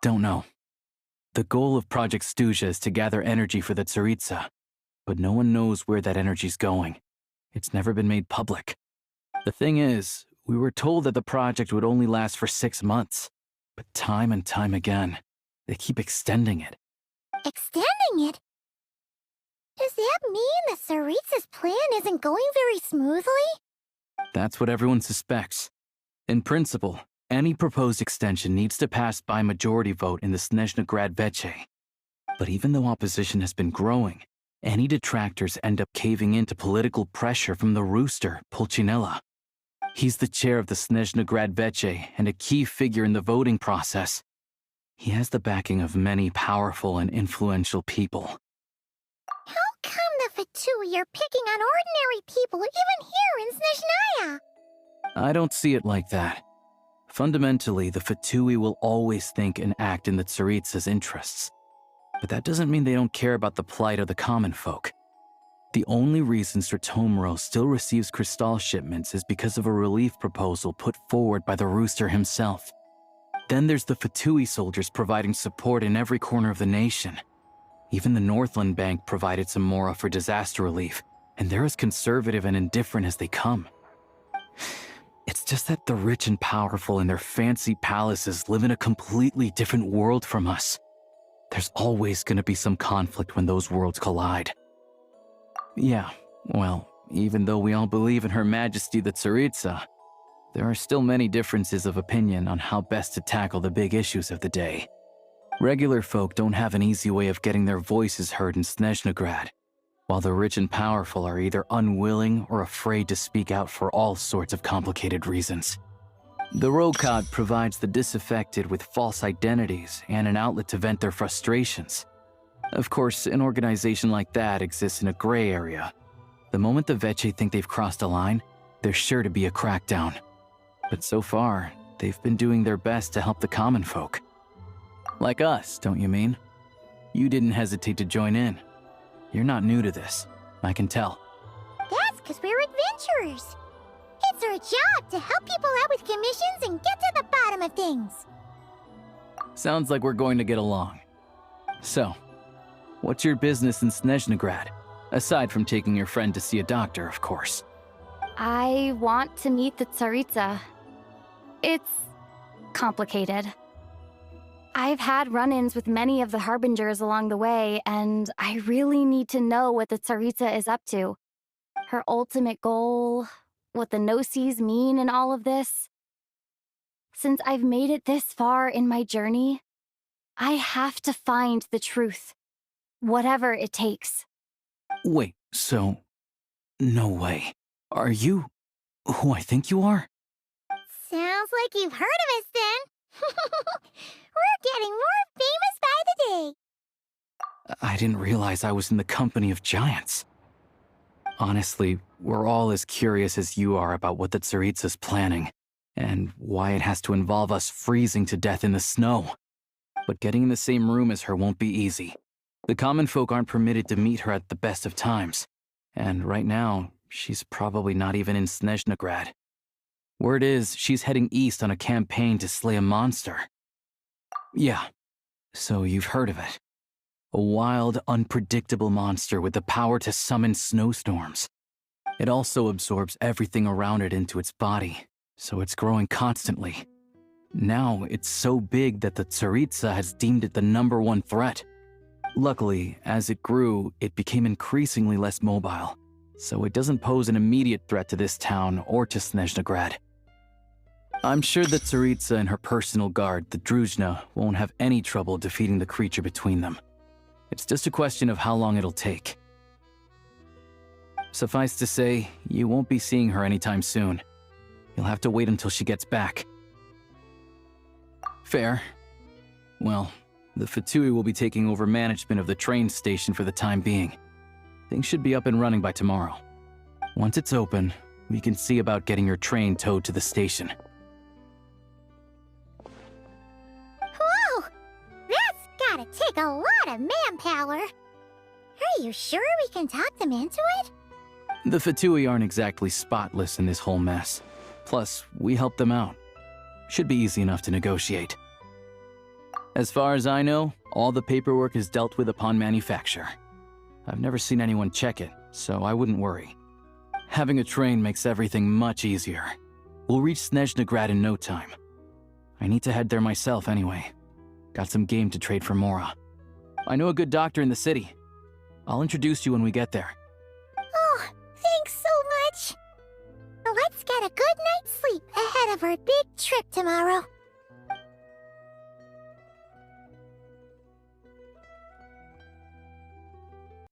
Speaker 10: Don't know. The goal of Project Stuja is to gather energy for the Tsaritsa, but no one knows where that energy's going. It's never been made public. The thing is, we were told that the project would only last for 6 months, but time and time again, they keep extending it.
Speaker 1: Extending it? Does that mean the Tsaritsa's plan isn't going very smoothly?
Speaker 10: That's what everyone suspects. In principle, any proposed extension needs to pass by majority vote in the Snezhnegrad Veche. But even though opposition has been growing, any detractors end up caving into political pressure from the rooster, Pulcinella. He's the chair of the Snezhnegrad Veche and a key figure in the voting process. He has the backing of many powerful and influential people.
Speaker 1: How come the Fatui are picking on ordinary people even here in Snezhnaya?
Speaker 10: I don't see it like that. Fundamentally, the Fatui will always think and act in the Tsaritsa's interests. But that doesn't mean they don't care about the plight of the common folk. The only reason Sratomro still receives crystal shipments is because of a relief proposal put forward by the rooster himself. Then there's the Fatui soldiers providing support in every corner of the nation. Even the Northland Bank provided some mora for disaster relief, and they're as conservative and indifferent as they come. It's just that the rich and powerful in their fancy palaces live in a completely different world from us. There's always going to be some conflict when those worlds collide. Yeah, well, even though we all believe in Her Majesty the Tsaritsa, there are still many differences of opinion on how best to tackle the big issues of the day. Regular folk don't have an easy way of getting their voices heard in Snezhnegrad, while the rich and powerful are either unwilling or afraid to speak out for all sorts of complicated reasons. The Rokad provides the disaffected with false identities and an outlet to vent their frustrations. Of course, an organization like that exists in a gray area. The moment the Veche think they've crossed a line, there's sure to be a crackdown. But so far, they've been doing their best to help the common folk. Like us, don't you mean? You didn't hesitate to join in. You're not new to this, I can tell.
Speaker 1: That's because we're adventurers. It's our job to help people out with commissions and get to the bottom of things.
Speaker 10: Sounds like we're going to get along. So, what's your business in Snezhnegrad? Aside from taking your friend to see a doctor, of course.
Speaker 3: I want to meet the Tsaritsa. It's complicated. I've had run-ins with many of the Harbingers along the way, and I really need to know what the Tsaritsa is up to. Her ultimate goal, what the Gnosis mean in all of this. Since I've made it this far in my journey, I have to find the truth, whatever it takes.
Speaker 10: Wait, so... no way. Are you who I think you are?
Speaker 1: Sounds like you've heard of us then. We're getting more famous by the day.
Speaker 10: I didn't realize I was in the company of giants. Honestly, we're all as curious as you are about what the Tsaritsa's planning, and why it has to involve us freezing to death in the snow. But getting in the same room as her won't be easy. The common folk aren't permitted to meet her at the best of times, and right now, she's probably not even in Snezhnegrad. Word is, she's heading east on a campaign to slay a monster. Yeah, so you've heard of it. A wild, unpredictable monster with the power to summon snowstorms. It also absorbs everything around it into its body, so it's growing constantly. Now, it's so big that the Tsaritsa has deemed it the #1 threat. Luckily, as it grew, it became increasingly less mobile, so it doesn't pose an immediate threat to this town or to Snezhnegrad. I'm sure that Tsaritsa and her personal guard, the Druzhna, won't have any trouble defeating the creature between them. It's just a question of how long it'll take. Suffice to say, you won't be seeing her anytime soon. You'll have to wait until she gets back. Fair. Well, the Fatui will be taking over management of the train station for the time being. Things should be up and running by tomorrow. Once it's open, we can see about getting your train towed to the station.
Speaker 1: Whoa! That's gotta take a lot of manpower. Are you sure we can talk them into it?
Speaker 10: The Fatui aren't exactly spotless in this whole mess. Plus, we helped them out. Should be easy enough to negotiate. As far as I know, all the paperwork is dealt with upon manufacture. I've never seen anyone check it, so I wouldn't worry. Having a train makes everything much easier. We'll reach Snezhnegrad in no time. I need to head there myself anyway. Got some game to trade for Mora. I know a good doctor in the city. I'll introduce you when we get there.
Speaker 1: Oh, thanks so much. Let's get a good night's sleep ahead of our big trip tomorrow.